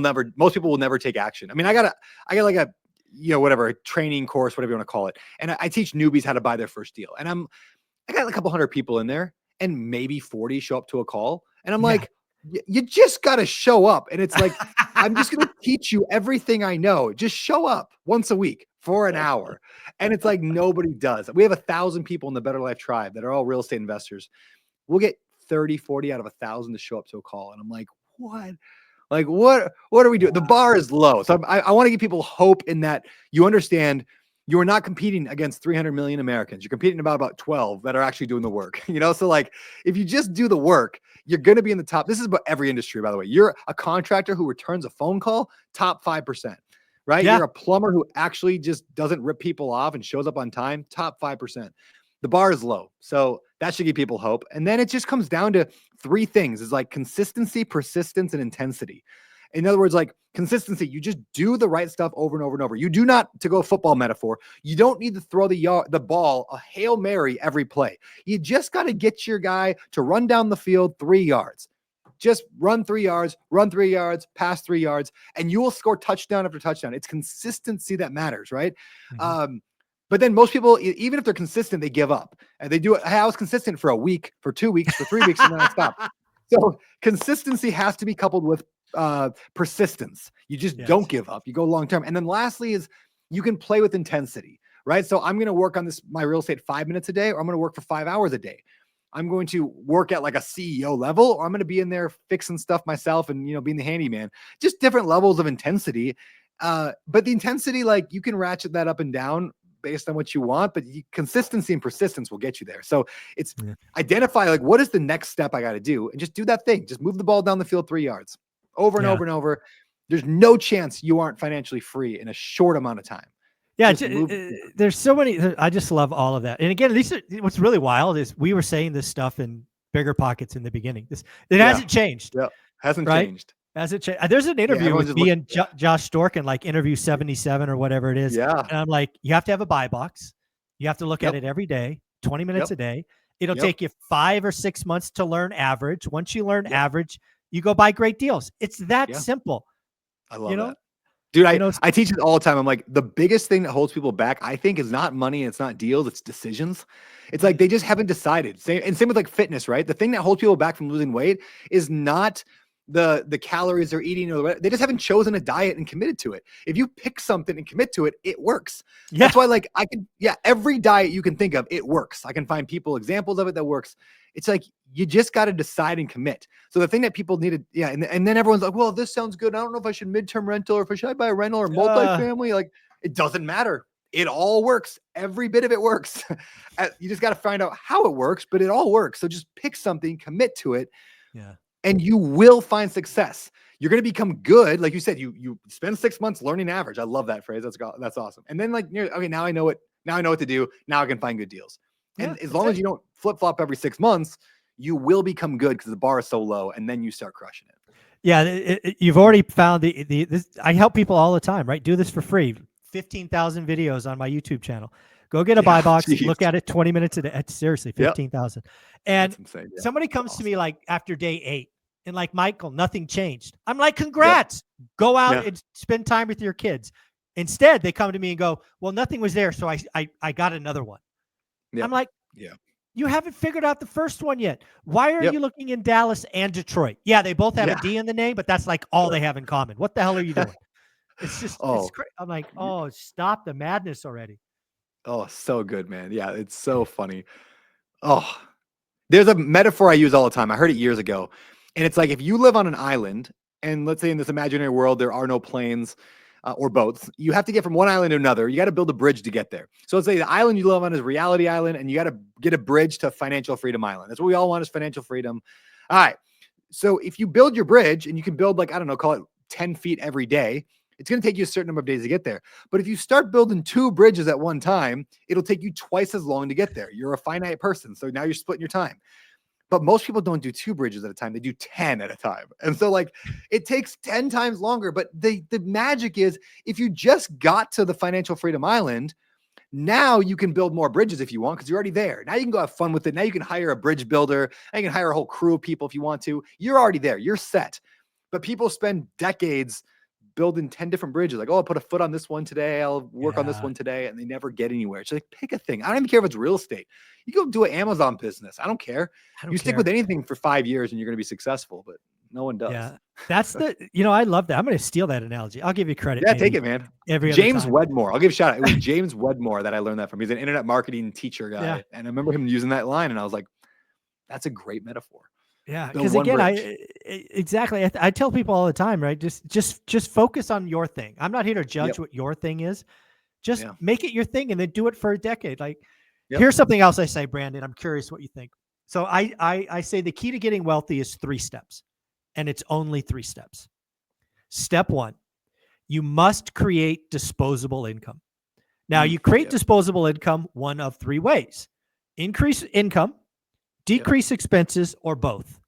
never take action. I got a training course, whatever you want to call it. And I teach newbies how to buy their first deal. And I got a couple hundred people in there, and maybe 40 show up to a call. And I'm like, you just got to show up. And it's I'm just going to teach you everything I know. Just show up once a week for an hour. And it's nobody does. We have 1,000 people in the Better Life Tribe that are all real estate investors. We'll get 30, 40 out of 1,000 to show up to a call. And I'm like, what? What are we doing? The bar is low. So I want to give people hope in that you understand you're not competing against 300 million Americans. You're competing about 12 that are actually doing the work, you know? So like, if you just do the work, you're going to be in the top. This is about every industry, by the way. You're a contractor who returns a phone call, top 5%, right? Yeah. You're a plumber who actually just doesn't rip people off and shows up on time, top 5%. The bar is low. So that should give people hope. And then it just comes down to three things. It's like consistency, persistence, and intensity. In other words, like consistency, you just do the right stuff over and over and over. You do not, to go football metaphor, you don't need to throw the ball a Hail Mary every play. You just got to get your guy to run down the field 3 yards. Just run 3 yards, pass 3 yards, and you will score touchdown after touchdown. It's consistency that matters, right? Mm-hmm. But then most people, even if they're consistent, they give up. And they do it. Hey, I was consistent for a week, for 2 weeks, for 3 weeks, and then I stopped. So consistency has to be coupled with persistence. You just don't give up. You go long term. And then lastly is you can play with intensity, right? So I'm going to work on my real estate 5 minutes a day, or I'm going to work for 5 hours a day. I'm going to work at like a CEO level, or I'm going to be in there fixing stuff myself and, you know, being the handyman. Just different levels of intensity. But the intensity, like you can ratchet that up and down based on what you want, but consistency and persistence will get you there. So it's identify like, what is the next step I got to do? And just do that thing. Just move the ball down the field 3 yards over and over and over. There's no chance you aren't financially free in a short amount of time. Yeah, there's so many. I just love all of that. And again, what's really wild is we were saying this stuff in Bigger Pockets in the beginning. It hasn't changed. Yeah, hasn't changed. Hasn't changed. There's an interview with me and Josh Storkin, like interview 77 or whatever it is. Yeah. And I'm like, you have to have a buy box. You have to look at it every day, 20 minutes a day. It'll take you 5 or 6 months to learn average. Once you learn average, you go buy great deals. It's that simple. I love that. Dude, I teach it all the time. I'm like, the biggest thing that holds people back, I think, is not money. It's not deals. It's decisions. It's like they just haven't decided. Same with like fitness, right? The thing that holds people back from losing weight is not the calories they're eating, or they just haven't chosen a diet and committed to it. If you pick something and commit to it, it works. That's why, like, every diet you can think of, it works. I can find examples of it that works. It's like, you just got to decide and commit. So the thing that people needed, and then everyone's like, well, this sounds good. I don't know if I should midterm rental or if I should buy a rental or multifamily. Like, it doesn't matter. It all works. Every bit of it works. You just got to find out how it works, but it all works. So just pick something, commit to it. Yeah. And you will find success. You're going to become good. Like you said, you spend 6 months learning average. I love that phrase. That's awesome. And then like, okay, now I know it. Now I know what to do. Now I can find good deals. And as long as you don't flip flop every 6 months, you will become good because the bar is so low, and then you start crushing it. Yeah. You've already found this. I help people all the time, right? Do this for free. 15,000 videos on my YouTube channel. Go get a buy box, look at it 20 minutes a day. Seriously, 15,000. And somebody comes to me like after day 8 and like, Michael, nothing changed. I'm like, congrats. Go out and spend time with your kids. Instead, they come to me and go, well, nothing was there. So I got another one. I'm like, you haven't figured out the first one yet. Why are you looking in Dallas and Detroit? Yeah, they both have a D in the name, but that's like all they have in common. What the hell are you doing? It's just, it's crazy. I'm like, oh, stop the madness already. Oh, so good, man. Yeah, it's so funny. Oh, there's a metaphor I use all the time. I heard it years ago. And it's like, if you live on an island, and let's say in this imaginary world, there are no planes or boats, you have to get from one island to another. You got to build a bridge to get there. So let's say the island you live on is Reality Island, and you got to get a bridge to Financial Freedom Island. That's what we all want, is financial freedom. All right. So if you build your bridge, and you can build like, I don't know, call it 10 feet every day, it's going to take you a certain number of days to get there. But if you start building 2 bridges at one time, it'll take you twice as long to get there. You're a finite person. So now you're splitting your time. But most people don't do 2 bridges at a time. They do 10 at a time. And so like it takes 10 times longer. But the magic is, if you just got to the Financial Freedom Island, now you can build more bridges if you want, because you're already there. Now you can go have fun with it. Now you can hire a bridge builder. Now you can hire a whole crew of people if you want to. You're already there. You're set. But people spend decades building 10 different bridges. Like, oh, I'll put a foot on this one today. I'll work on this one today. And they never get anywhere. It's like, pick a thing. I don't even care if it's real estate. You go do an Amazon business. I don't care. Stick with anything for 5 years and you're going to be successful, but no one does. Yeah. That's I love that. I'm going to steal that analogy. I'll give you credit. Yeah, take it, man. James Wedmore. I'll give a shout out. It was James Wedmore that I learned that from. He's an internet marketing teacher guy. Yeah. And I remember him using that line, and I was like, that's a great metaphor. Yeah, because again, I tell people all the time, right? Just focus on your thing. I'm not here to judge what your thing is. Just make it your thing and then do it for a decade. Like, here's something else I say, Brandon. I'm curious what you think. So I say the key to getting wealthy is 3 steps, and it's only 3 steps. Step 1, you must create disposable income. Now, you create disposable income one of 3 ways: increase income, decrease expenses, or both.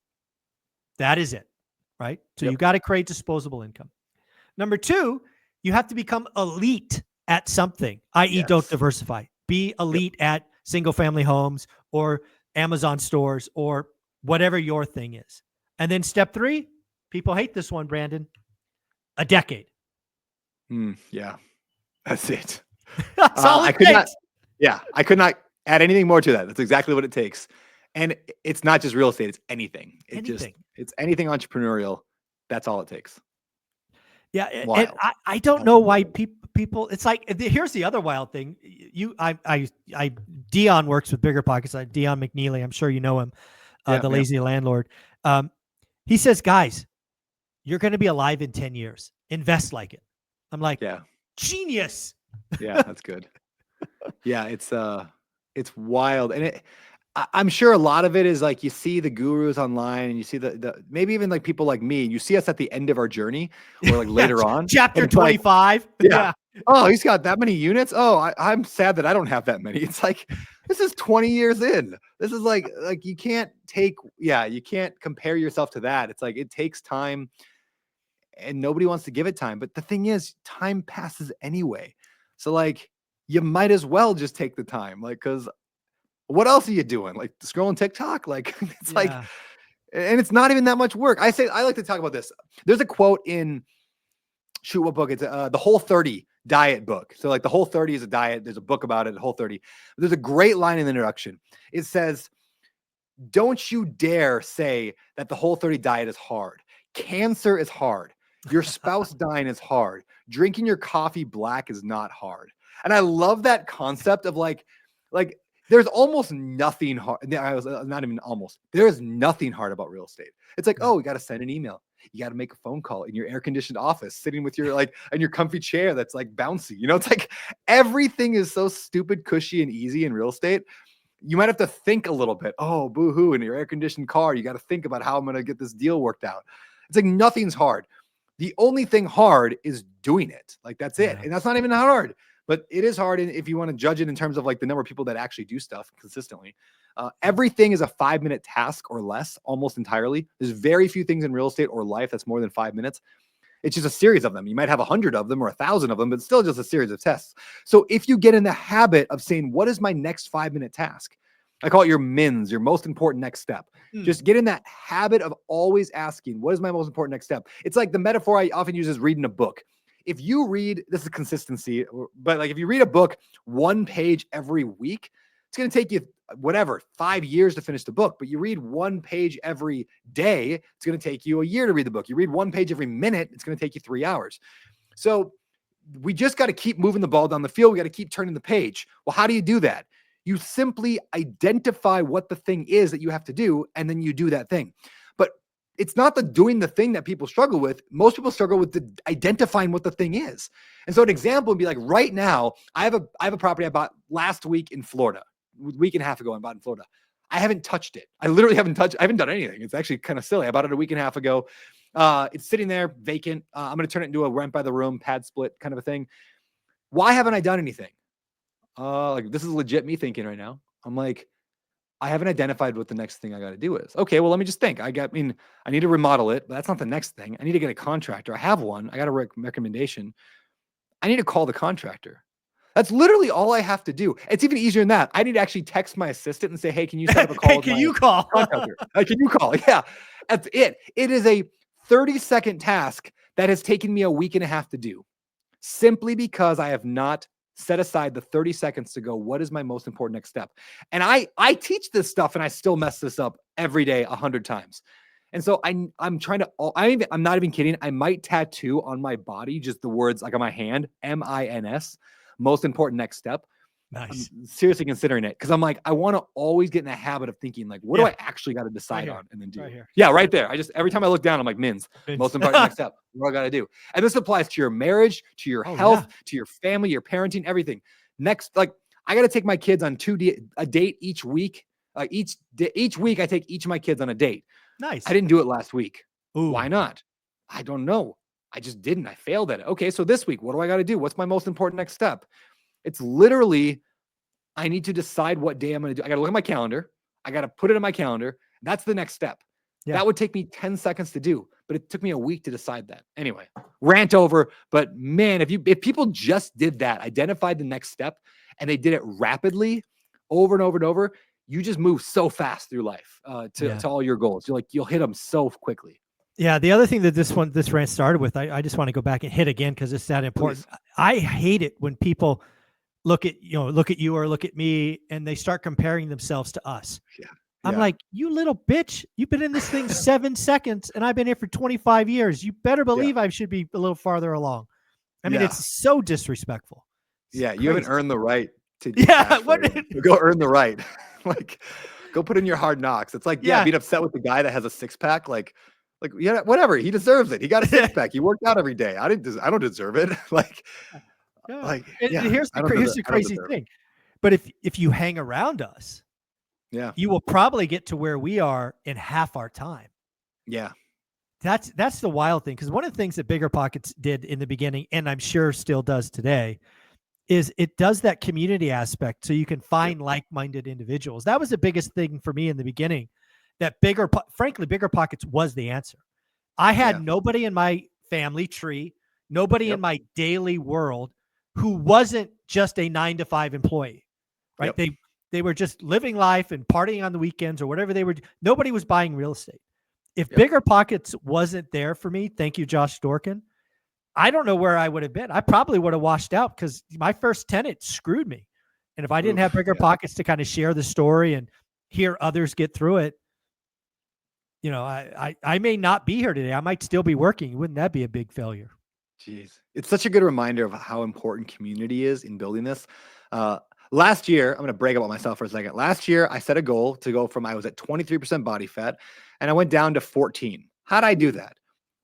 That is it, right? So you got to create disposable income. Number 2, you have to become elite at something, i.e. don't diversify. Be elite at single family homes or Amazon stores or whatever your thing is. And then step 3, people hate this one, Brandon, a decade. Yeah, that's it. That's all it takes. I could not add anything more to that. That's exactly what it takes. And it's not just real estate, it's anything. It's anything entrepreneurial. That's all it takes. Yeah, and I don't know why people. It's like, here's the other wild thing. Dion works with Bigger Pockets. Dion McNeely. I'm sure you know him, the lazy landlord. He says, guys, you're going to be alive in 10 years. Invest like it. I'm like, genius. Yeah, that's good. Yeah, it's wild, and I'm sure a lot of it is like you see the gurus online and you see the maybe even like people like me, and you see us at the end of our journey or like later on. Chapter 25. Like, oh, he's got that many units. Oh, I'm sad that I don't have that many. It's like, this is 20 years in. This is like you can't you can't compare yourself to that. It's like, it takes time and nobody wants to give it time. But the thing is, time passes anyway. So like, you might as well just take the time. Like, cause what else are you doing? Like scrolling TikTok? Like, it's like, and it's not even that much work. I like to talk about this. There's a quote in, what book? It's the Whole 30 diet book. So like the Whole 30 is a diet. There's a book about it, the Whole 30. There's a great line in the introduction. It says, don't you dare say that the Whole 30 diet is hard. Cancer is hard. Your spouse dying is hard. Drinking your coffee black is not hard. And I love that concept of like there's almost nothing hard. Not even almost. There is nothing hard about real estate. It's like, oh, we got to send an email. You got to make a phone call in your air-conditioned office, sitting with your in your comfy chair that's like bouncy. You know, it's like everything is so stupid, cushy, and easy in real estate. You might have to think a little bit. Oh, boo-hoo, in your air-conditioned car, you got to think about how I'm going to get this deal worked out. It's like nothing's hard. The only thing hard is doing it. Like, that's it. And that's not even hard. But it is hard if you want to judge it in terms of like the number of people that actually do stuff consistently. Everything is a 5-minute task or less, almost entirely. There's very few things in real estate or life that's more than 5 minutes. It's just a series of them. You might have 100 of them or 1,000 of them, but it's still just a series of tests. So if you get in the habit of saying, what is my next 5-minute task? I call it your MINS, your most important next step. Just get in that habit of always asking, what is my most important next step? It's like the metaphor I often use is reading a book. If you read, this is consistency, but like if you read a book 1 page every week, it's going to take you 5 years to finish the book. But you read 1 page every day, it's going to take you a year to read the book. You read 1 page every minute, it's going to take you 3 hours. So we just got to keep moving the ball down the field. We got to keep turning the page. Well, how do you do that? You simply identify what the thing is that you have to do, and then you do that thing. But it's not the doing the thing that people struggle with. Most people struggle with the identifying what the thing is. And so an example would be like, right now, I have a property I bought last week in Florida, a week and a half ago I bought in Florida. I haven't touched it. I literally haven't touched, I haven't done anything. It's actually kind of silly. I bought it a week and a half ago. It's sitting there vacant. I'm going to turn it into a rent by the room, pad split kind of a thing. Why haven't I done anything? Like, this is legit me thinking right now. I'm like, I haven't identified what the next thing I got to do is. Okay, well, let me just think. I need to remodel it, but that's not the next thing. I need to get a contractor. I have one. I got a recommendation. I need to call the contractor. That's literally all I have to do. It's even easier than that. I need to actually text my assistant and say, hey, can you set up a call? Hey, can you call? Contractor? Can you call? Yeah, that's it. It is a 30-second task that has taken me a week and a half to do, simply because I have not set aside the 30 seconds to go, what is my most important next step? And I teach this stuff and I still mess this up every day 100 times. And so I'm trying to, I'm not even kidding. I might tattoo on my body just the words, like on my hand, MINS, most important next step, Nice. seriously considering it because I'm like, I want to always get in the habit of thinking like, what do I actually got to decide on and then do? Right here. Yeah, right there. I just every time I look down, I'm like, Mins, most important next step. What do I got to do? And this applies to your marriage, to your health, to your family, your parenting, everything. Next, like I got to take my kids on a date each week. Each week, I take each of my kids on a date. Nice. I didn't do it last week. Ooh. Why not? I don't know. I just didn't. I failed at it. Okay, so this week, what do I got to do? What's my most important next step? It's literally, I need to decide what day I'm going to do. I got to look at my calendar. I got to put it in my calendar. That's the next step. Yeah. That would take me 10 seconds to do, but it took me a week to decide that. Anyway, rant over. But man, if people just did that, identified the next step, and they did it rapidly over and over and over, you just move so fast through life to all your goals. You'll hit them so quickly. Yeah. The other thing that this rant started with, I just want to go back and hit again because it's that important. Please. I hate it when people look at you or look at me and they start comparing themselves to us. Yeah. I'm like, you little bitch, you've been in this thing 7 seconds and I've been here for 25 years. You better believe I should be a little farther along. I mean, it's so disrespectful. It's crazy. You haven't earned the right to do go earn the right. Like, go put in your hard knocks. It's like, being upset with the guy that has a six pack. Like, whatever. He deserves it. He got a six pack. He worked out every day. I don't deserve it. Here's the crazy thing. But if you hang around us, you will probably get to where we are in half our time. Yeah. That's the wild thing. Because one of the things that Bigger Pockets did in the beginning, and I'm sure still does today, is it does that community aspect so you can find like-minded individuals. That was the biggest thing for me in the beginning, that frankly, Bigger Pockets was the answer. I had nobody in my family tree, nobody in my daily world who wasn't just a 9-to-5 employee, right? They were just living life and partying on the weekends or whatever they were. Nobody was buying real estate. If Bigger Pockets wasn't there for me, thank you, Josh Dorkin, I don't know where I would have been. I probably would have washed out because my first tenant screwed me. And if I didn't have Bigger Pockets to kind of share the story and hear others get through it, I may not be here today. I might still be working. Wouldn't that be a big failure? Jeez. It's such a good reminder of how important community is in building this. Last year, I'm going to brag about myself for a second. Last year, I set a goal to go from, I was at 23% body fat and I went down to 14. How'd I do that?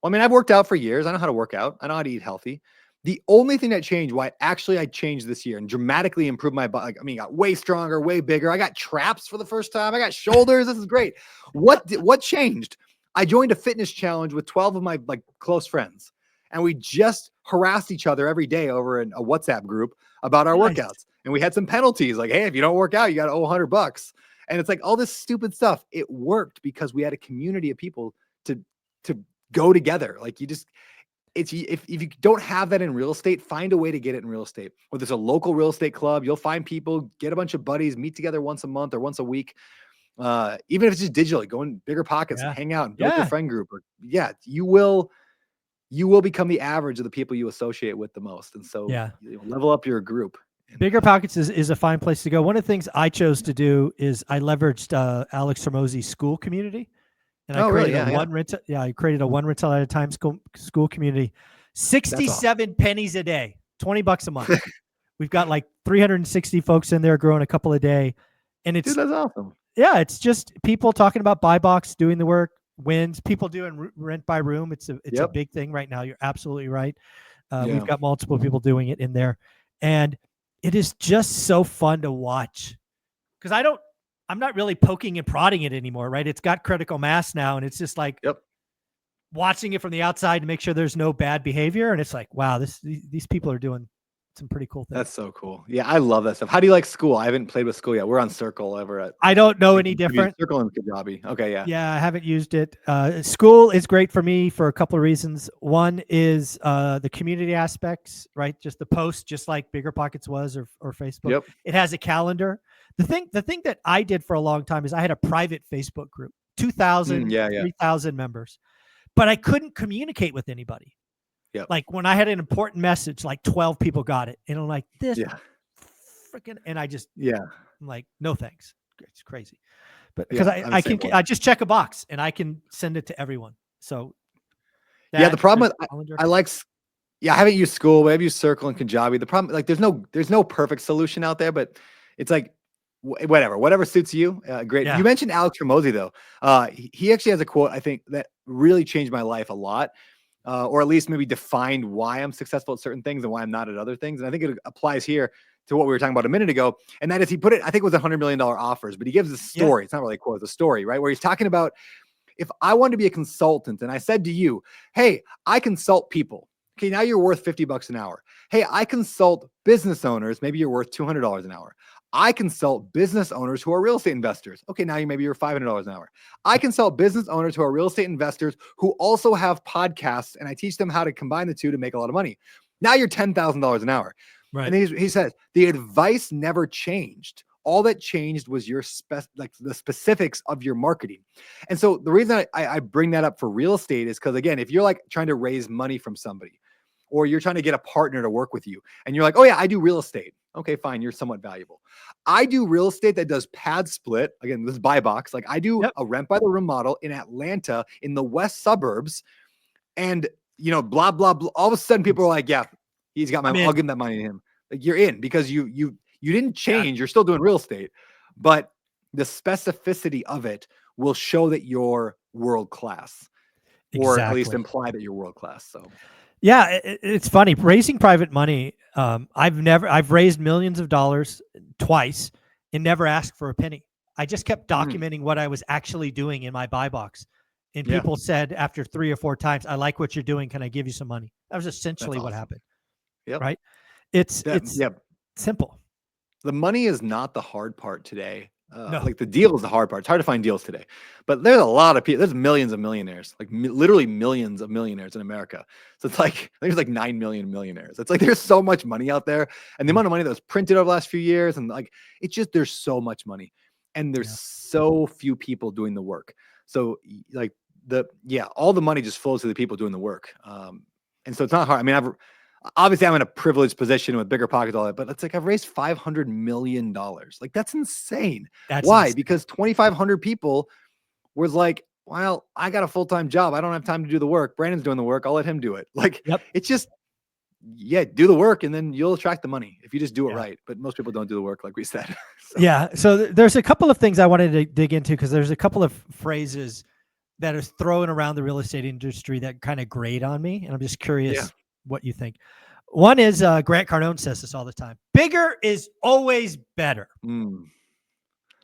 Well, I mean, I've worked out for years. I know how to work out. I know how to eat healthy. The only thing that changed, why I changed this year and dramatically improved my body. I mean, got way stronger, way bigger. I got traps for the first time. I got shoulders. This is great. What changed? I joined a fitness challenge with 12 of my close friends. And we just harassed each other every day over in a WhatsApp group about our workouts. And we had some penalties like, hey, if you don't work out, you got to owe $100. And it's like all this stupid stuff. It worked because we had a community of people to go together. Like if you don't have that in real estate, find a way to get it in real estate. Whether it's a local real estate club, you'll find people, get a bunch of buddies, meet together once a month or once a week. Even if it's just digitally, go in Bigger Pockets and hang out and build your friend group. You will become the average of the people you associate with the most. And so level up your group. Bigger Pockets is a fine place to go. One of the things I chose to do is I leveraged Alex Hormozi's school community. And I created I created a one rental at a time school community. 67 pennies a day, $20 a month. We've got like 360 folks in there growing a couple a day. And it's that's awesome. Yeah, it's just people talking about buy box, doing the work, wins, people doing rent by room. It's a big thing right now. You're absolutely right. We've got multiple people doing it in there. And it is just so fun to watch because I'm not really poking and prodding it anymore, right? It's got critical mass now. And it's just like watching it from the outside to make sure there's no bad behavior. And it's like, wow, these people are doing some pretty cool things. That's so cool. Yeah, I love that stuff. How do you like school? I haven't played with school yet. We're on Circle over at. I don't know any different. Circle and Kajabi. Okay, yeah. Yeah, I haven't used it. School is great for me for a couple of reasons. One is the community aspects, right? Just the post, just like Bigger Pockets was or Facebook. Yep. It has a calendar. The thing that I did for a long time is I had a private Facebook group, 2,000, 3,000 members, but I couldn't communicate with anybody. Yep. Like when I had an important message, like 12 people got it. And I'm like, this freaking, and I just, I'm like, no, thanks. It's crazy. But because I just check a box and I can send it to everyone. So the problem with Yeah, I haven't used School, but I've used Circle and Kajabi. The problem, like, there's no perfect solution out there, but it's like whatever suits you. Great. Yeah. You mentioned Alex Ramosi though. He actually has a quote I think that really changed my life a lot, or at least maybe defined why I'm successful at certain things and why I'm not at other things. And I think it applies here to what we were talking about a minute ago. And that is, he put it, I think it was $100 million offers, but he gives a story. It's not really a quote, it's a story, right? Where he's talking about, if I wanted to be a consultant and I said to you, hey, I consult people. Okay, now you're worth $50 an hour. Hey, I consult business owners. Maybe you're worth $200 an hour. I consult business owners who are real estate investors. Okay, now maybe you're $500 an hour. I consult business owners who are real estate investors who also have podcasts, and I teach them how to combine the two to make a lot of money. Now you're $10,000 an hour. Right. And he says the advice never changed. All that changed was your the specifics of your marketing. And so the reason I bring that up for real estate is because, again, if you're like trying to raise money from somebody, or you're trying to get a partner to work with you, and you're like, oh yeah, I do real estate. Okay, fine. You're somewhat valuable. I do real estate that does pad split. Again, this is buy box. Like, I do a rent by the room model in Atlanta in the west suburbs. And, you know, blah, blah, blah. All of a sudden people are like, yeah, he's got my, I'll give him that money to him. Like, you're in because you didn't change. You're still doing real estate, but the specificity of it will show that you're world-class, or at least imply that you're world-class. So yeah, it's funny raising private money. I've raised millions of dollars twice and never asked for a penny. I just kept documenting what I was actually doing in my buy box. And people said after 3 or 4 times, I like what you're doing. Can I give you some money? That was essentially what happened. Yep. Right. It's simple. The money is not the hard part today. No. Like, the deal is the hard part. It's hard to find deals today, but there's a lot of people. There's millions of millionaires, like literally millions of millionaires in America. So it's like, there's like 9 million millionaires. It's like, there's so much money out there, and the amount of money that was printed over the last few years. And like, it's just, there's so much money, and there's so few people doing the work. So like all the money just flows to the people doing the work. And so it's not hard. I mean, obviously I'm in a privileged position with bigger pockets, all that, but it's like, I've raised $500 million. Like, that's insane. Why? Insane. Because 2,500 people was like, well, I got a full-time job. I don't have time to do the work. Brandon's doing the work. I'll let him do it. Like, it's just, do the work, and then you'll attract the money if you just do it right. But most people don't do the work, like we said. So there's a couple of things I wanted to dig into, because there's a couple of phrases that are thrown around the real estate industry that kind of grate on me. And I'm just curious what you think. One is Grant Cardone says this all the time. Bigger is always better.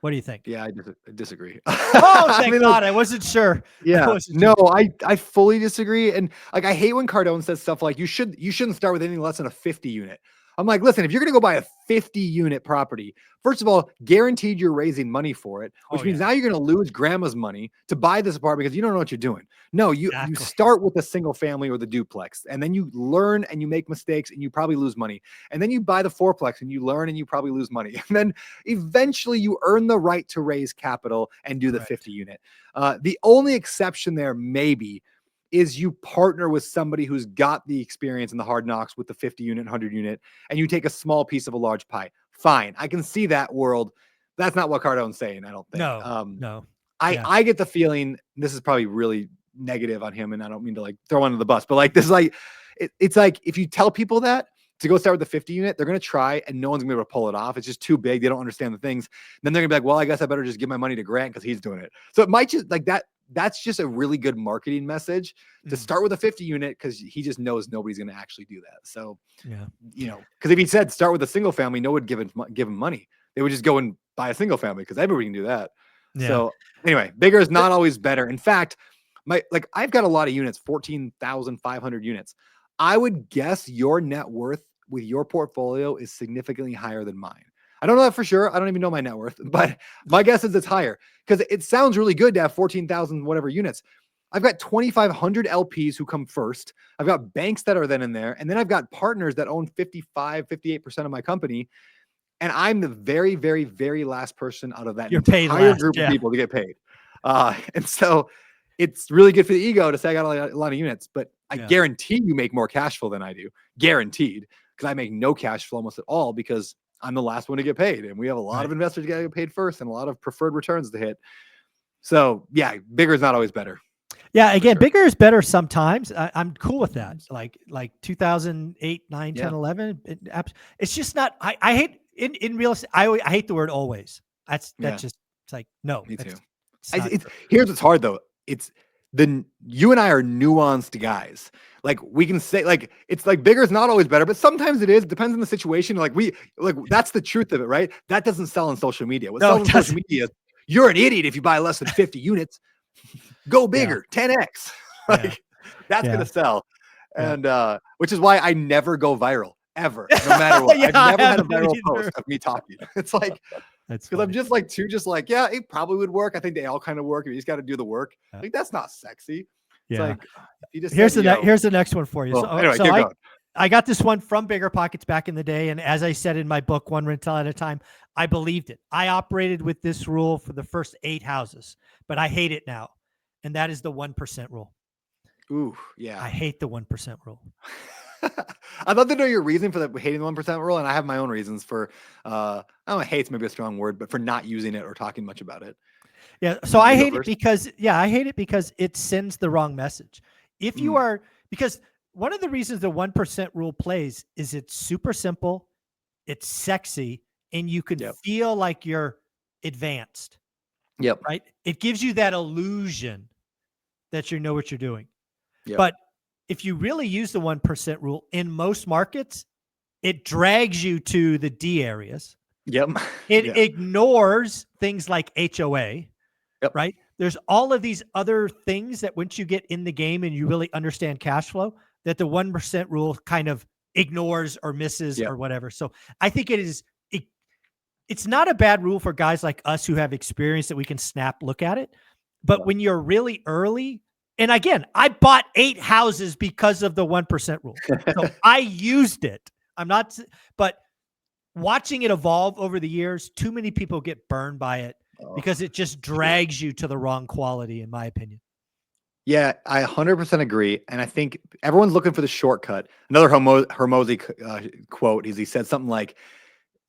What do you think? Yeah, I disagree. Oh, thank God. I wasn't sure. I fully disagree. And like, I hate when Cardone says stuff like, you shouldn't start with anything less than a 50 unit. I'm like, listen, if you're going to go buy a 50 unit property, first of all, guaranteed you're raising money for it, which means now you're going to lose grandma's money to buy this apartment because you don't know what you're doing. No, you start with the single family or the duplex, and then you learn and you make mistakes and you probably lose money. And then you buy the fourplex and you learn and you probably lose money. And then eventually you earn the right to raise capital and do the 50 unit. The only exception there maybe is you partner with somebody who's got the experience in the hard knocks with the 50 unit, 100 unit, and you take a small piece of a large pie. Fine. I can see that world. That's not what Cardone's saying, I don't think. No. I get the feeling, this is probably really negative on him, and I don't mean to like throw under the bus, but like, this is like, it's like, if you tell people that to go start with the 50 unit, they're going to try and no one's gonna be able to pull it off. It's just too big. They don't understand the things. Then they're gonna be like, well, I guess I better just give my money to Grant because he's doing it. So it might just like that. That's just a really good marketing message to start with a 50 unit, because he just knows nobody's going to actually do that. So, you know, because if he said start with a single family, no one would give him money. They would just go and buy a single family because everybody can do that. So anyway, bigger is not always better. In fact, I've got a lot of units, 14,500 units. I would guess your net worth with your portfolio is significantly higher than mine. I don't know that for sure. I don't even know my net worth, but my guess is it's higher, because it sounds really good to have 14,000 whatever units. I've got 2,500 LPs who come first. I've got banks that are then in there. And then I've got partners that own 55, 58% of my company. And I'm the very, very, very last person out of that entire group of people to get paid. And so it's really good for the ego to say I got a lot of units, but I guarantee you make more cash flow than I do. Guaranteed. Because I make no cash flow almost at all, because I'm the last one to get paid. And we have a lot of investors get paid first and a lot of preferred returns to hit. So yeah, bigger is not always better. Yeah, again, sure. bigger is better sometimes. I'm cool with that. Like 2008, 9, 10, Yeah. 11. It's just not. I hate in real estate. I hate the word always. That's Yeah. just. It's like no. Me too. It's not true. Here's what's hard though. You and I are nuanced guys. Like we can say like it's like bigger is not always better, but sometimes it is. It depends on the situation. Like that's the truth of it, right? That doesn't sell on social media. What No, sells it on social doesn't. media is you're an idiot if you buy less than 50 units. Go Yeah, bigger, 10x. yeah, Like that's yeah, gonna sell. yeah. And which is why I never go viral ever, no matter what. Yeah, I've I never had a haven't viral either. post of me talking. It's like That's because I'm funny. just like, yeah, it probably would work. I think they all kind of work. You just got to do the work. Yeah. Like that's not sexy. It's Yeah. like if you just Here's said, here's the next one for you. well, anyway, So keep going. I got this one from Bigger Pockets back in the day, and as I said in my book, One Rental at a Time, I believed it. I operated with this rule for the first 8 houses, but I hate it now, and that is the 1% rule. Ooh, yeah. I hate the 1% rule. I'd love to know your reason for the hating the 1% rule, and I have my own reasons for. I don't know, hate's maybe a strong word, but for not using it or talking much about it. Yeah. So I You go hate it first. because it sends the wrong message. If you are, because one of the reasons the 1% rule plays is it's super simple, it's sexy, and you can Yep. feel like you're advanced. Yep. Right. It gives you that illusion that you know what you're doing. Yep. But if you really use the 1% rule in most markets, it drags you to the D areas. Yep. It ignores things like HOA. Yep. Right? There's all of these other things that once you get in the game and you really understand cash flow, that the 1% rule kind of ignores or misses or whatever. So I think it's not a bad rule for guys like us who have experience that we can look at it. But when you're really early, and again, I bought 8 houses because of the 1% rule. So I used it. But watching it evolve over the years, too many people get burned by it because it just drags you to the wrong quality, in my opinion. Yeah, I 100% agree. And I think everyone's looking for the shortcut. Another Hormozy quote is he said something like,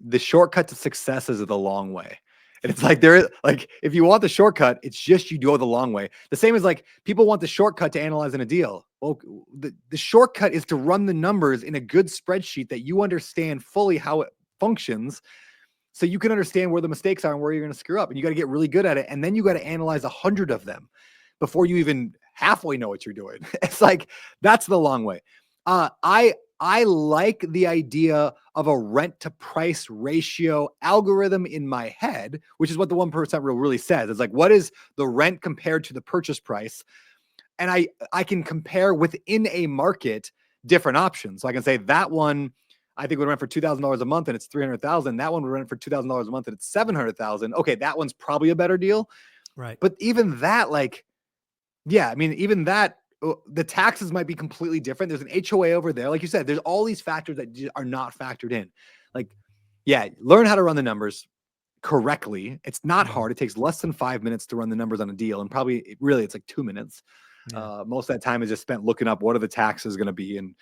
the shortcut to success is the long way. And it's like, if you want the shortcut, it's just you go the long way. The same as like people want the shortcut to analyzing a deal. Well, the shortcut is to run the numbers in a good spreadsheet that you understand fully how it functions, so you can understand where the mistakes are and where you're going to screw up. And you got to get really good at it. And then you got to analyze 100 of them before you even halfway know what you're doing. It's like, that's the long way. I like the idea of a rent to price ratio algorithm in my head, which is what the 1% rule really says. It's like, what is the rent compared to the purchase price? And I can compare within a market different options. So I can say that one, I think would rent for $2,000 a month and it's $300,000. That one would rent for $2,000 a month and it's $700,000. Okay, that one's probably a better deal. Right. But even that, like, yeah, I mean, even that, the taxes might be completely different. There's an HOA over there. Like you said, there's all these factors that are not factored in. Like, yeah, learn how to run the numbers correctly. It's not hard. It takes less than 5 minutes to run the numbers on a deal. And probably really it's like 2 minutes. Yeah. Most of that time is just spent looking up what are the taxes going to be. And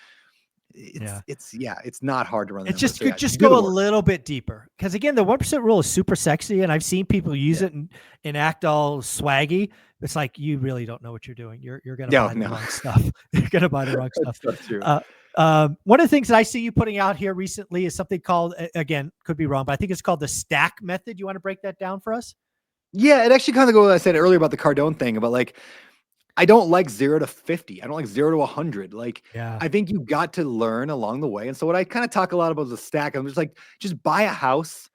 it's not hard to run. It's just go a little bit deeper. Because again, the 1% rule is super sexy, and I've seen people use it and act all swaggy. It's like, you really don't know what you're doing. You're going to buy the wrong stuff. You're going to buy the wrong stuff. That's true. One of the things that I see you putting out here recently is something called, again, could be wrong, but I think it's called the stack method. You want to break that down for us? Yeah, it actually kind of goes what I said earlier about the Cardone thing, about like, I don't like 0 to 50. I don't like 0 to 100. Like, I think you got to learn along the way. And so what I kind of talk a lot about is the stack. I'm just like, just buy a house.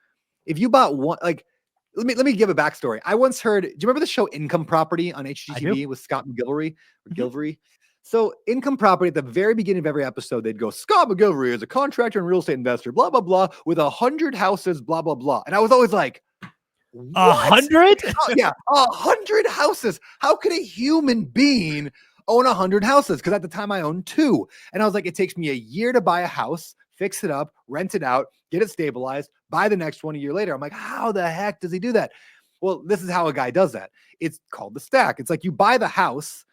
If you bought one, like, let me give a backstory. I once heard, do you remember the show Income Property on HGTV with Scott McGilvery or Gilvery? So Income Property, at the very beginning of every episode, they'd go, Scott McGilvery is a contractor and real estate investor, blah, blah, blah, with 100 houses, blah, blah, blah. And I was always like, 100? Yeah, 100 houses. How could a human being own 100 houses? Because at the time I owned 2. And I was like, it takes me a year to buy a house, fix it up, rent it out, get it stabilized, buy the next one a year later. I'm like, how the heck does he do that? Well, this is how a guy does that. It's called the stack. It's like you buy the house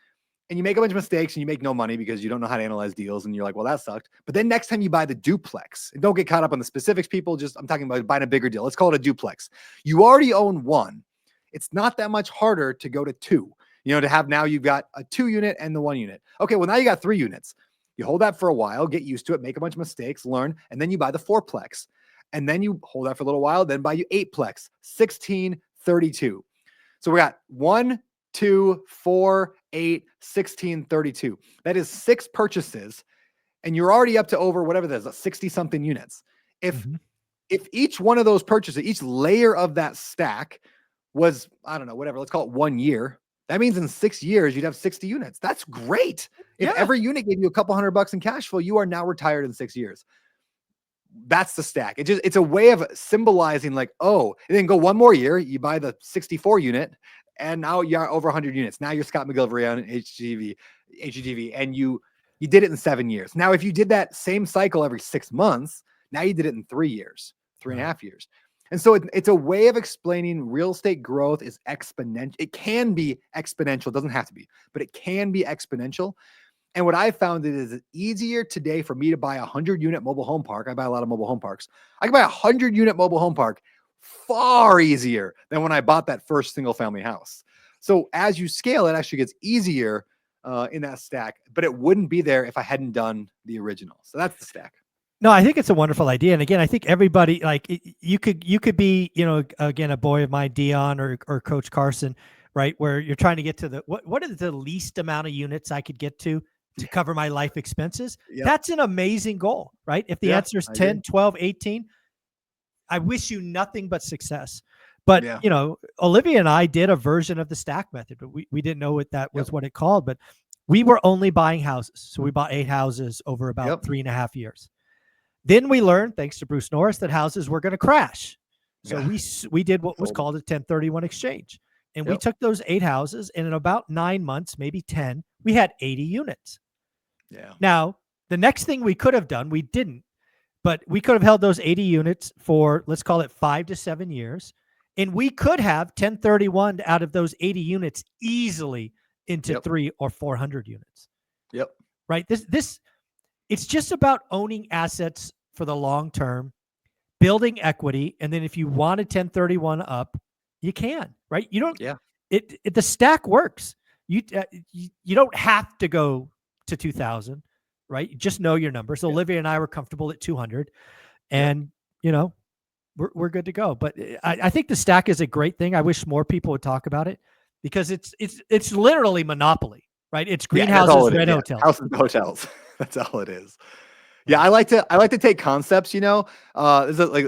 and you make a bunch of mistakes and you make no money because you don't know how to analyze deals. And you're like, well, that sucked. But then next time you buy the duplex, and don't get caught up on the specifics, people. I'm talking about buying a bigger deal. Let's call it a duplex. You already own 1. It's not that much harder to go to 2. to have now you've got a 2 unit and the 1 unit. Okay, well now you got 3 units. You hold that for a while, get used to it, make a bunch of mistakes, learn, and then you buy the 4-plex. And then you hold that for a little while, then buy you 8-plex, 16, 32. So we got 1, 2, 4, 8, 16, 32. That is 6 purchases, and you're already up to over whatever that is, 60 something units. If each one of those purchases, each layer of that stack was, I don't know, whatever, let's call it 1 year. That means in 6 years, you'd have 60 units. That's great. If every unit gave you a couple $100 in cash flow, you are now retired in 6 years. That's the stack. It's a way of symbolizing like, oh, and then go 1 more year, you buy the 64 unit, and now you're over 100 units. Now you're Scott McGillivray on HGTV, and you did it in 7 years. Now, if you did that same cycle every 6 months, now you did it in 3 years, 3.5 years. And so it's a way of explaining real estate growth is exponential. It can be exponential. It doesn't have to be, but it can be exponential. And what I found is easier today for me to buy a 100-unit mobile home park. I buy a lot of mobile home parks. I can buy a 100-unit mobile home park far easier than when I bought that first single-family house. So as you scale, it actually gets easier in that stack, but it wouldn't be there if I hadn't done the original. So that's the stack. No, I think it's a wonderful idea. And again, I think everybody, like you could be, again, a boy of mine, Dion or Coach Carson, right? Where you're trying to get to what is the least amount of units I could get to cover my life expenses? That's an amazing goal, right? If the answer is 10, 12, 18, I wish you nothing but success. But, Olivia and I did a version of the stack method, but we didn't know what that was, what it called, but we were only buying houses. So we bought 8 houses over about 3.5 years. Then we learned, thanks to Bruce Norris, that houses were going to crash. So we did what was called a 1031 exchange. And we took those 8 houses, and in about 9 months, maybe 10, we had 80 units. Now, the next thing we could have done, we didn't, but we could have held those 80 units for, let's call it 5 to 7 years. And we could have 1031 out of those 80 units easily into 300 or 400 units. Right. It's just about owning assets for the long term, building equity. And then if you want a 1031 up, you can, right? You don't, the stack works. You don't have to go to 2000, right? You just know your numbers. So Olivia and I were comfortable at 200 and we're good to go. But I think the stack is a great thing. I wish more people would talk about it because it's literally monopoly, right? It's greenhouses, red hotels. Houses and hotels. That's all it is. Yeah, I like to take concepts, there's a like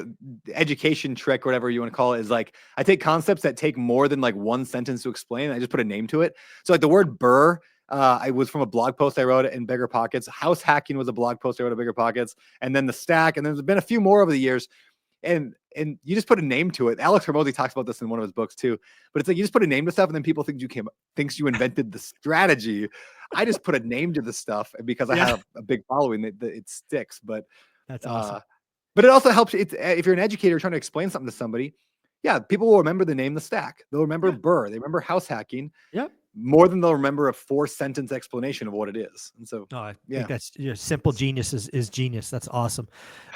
education trick or whatever you want to call it, is like I take concepts that take more than like one sentence to explain, and I just put a name to it. So like the word burr, I was from a blog post I wrote in Bigger Pockets. House hacking was a blog post I wrote in Bigger Pockets, and then the stack, and there's been a few more over the years. And you just put a name to it. Alex Hormozi talks about this in one of his books too. But it's like you just put a name to stuff, and then people thinks you invented the strategy. I just put a name to the stuff because I have a big following that it sticks. But that's awesome. But it also helps if you're an educator trying to explain something to somebody. Yeah, people will remember the name, the stack. They'll remember burr. They remember house hacking. More than they'll remember a 4-sentence explanation of what it is. And so, I think that's simple genius is genius. That's awesome.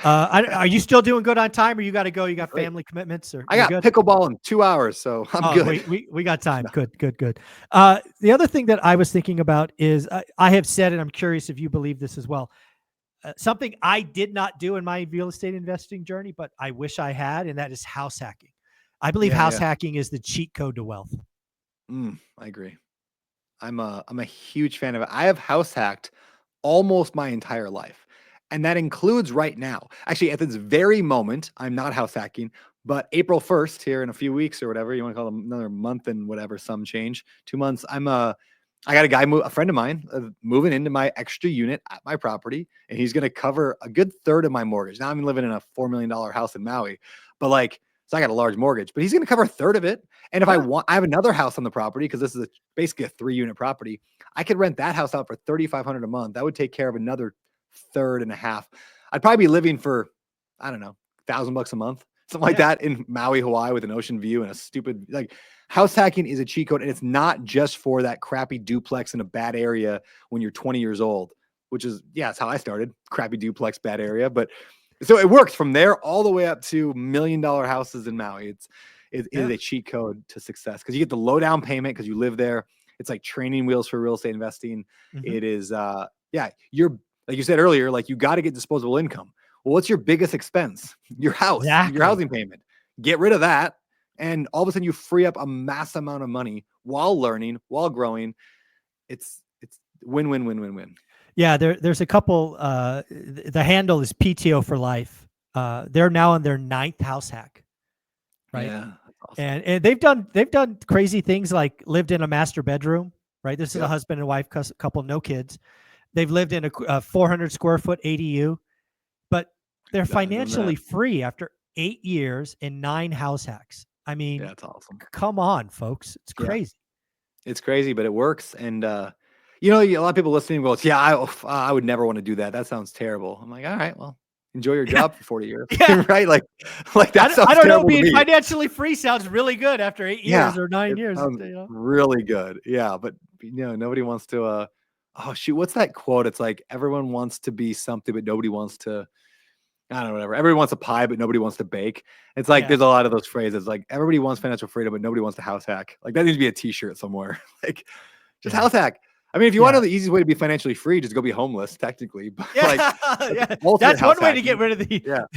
Are you still doing good on time, or you got to go? You got family commitments, or I got pickleball in 2 hours, so I'm good. We got time. Good. The other thing that I was thinking about is I have said, and I'm curious if you believe this as well. Something I did not do in my real estate investing journey, but I wish I had, and that is house hacking. I believe house hacking is the cheat code to wealth. I agree. I'm a huge fan of it. I have house hacked almost my entire life. And that includes right now. Actually, at this very moment, I'm not house hacking, but April 1st, here in a few weeks or whatever, you want to call it another month and whatever, some change, 2 months. I got a friend of mine moving into my extra unit at my property, and he's going to cover a good third of my mortgage. Now I'm living in a $4 million house in Maui, but so I got a large mortgage, but he's going to cover a third of it. And if I have another house on the property, because this is basically a 3-unit property, I could rent that house out for $3,500 a month. That would take care of another third and a half. I'd probably be living for, I don't know, $1,000 a month, something like that in Maui, Hawaii, with an ocean view and a stupid, house hacking is a cheat code. And it's not just for that crappy duplex in a bad area when you're 20 years old, which is, that's how I started. Crappy duplex, bad area. But so it works from there all the way up to $1 million houses in Maui. It is a cheat code to success because you get the low down payment because you live there. It's like training wheels for real estate investing. Mhm. It is, you're, like you said earlier, like you got to get disposable income. Well, what's your biggest expense? Your house, your Exactly. housing payment. Get rid of that. And all of a sudden you free up a mass amount of money while learning, while growing. It's win, win, win, win, win. Yeah, there's a couple. The handle is PTO for life. They're now on their 9th house hack, right? Yeah, that's awesome. And they've done crazy things like lived in a master bedroom, right? This is a husband and wife couple, no kids. They've lived in a 400 square foot ADU, but they're financially free after 8 years and 9 house hacks. I mean, that's awesome. Come on, folks. It's crazy. It's crazy, but it works. And, you know, a lot of people listening goes, yeah, I would never want to do that. That sounds terrible. I'm like, all right, well, enjoy your job for 40 years. Right? Like that sounds I don't know. terrible to Being me. financially free sounds really good after 8 years or 9 years. You know? Really good. Yeah. But, you know, nobody wants to, oh, shoot. What's that quote? It's like everyone wants to be something, but nobody wants to. I don't know, whatever. Everybody wants a pie, but nobody wants to bake. It's like there's a lot of those phrases. Like everybody wants financial freedom, but nobody wants to house hack. Like that needs to be a T-shirt somewhere. Like just house hack. I mean, if you want to know the easiest way to be financially free, just go be homeless, technically. But like, that's one way to get rid of the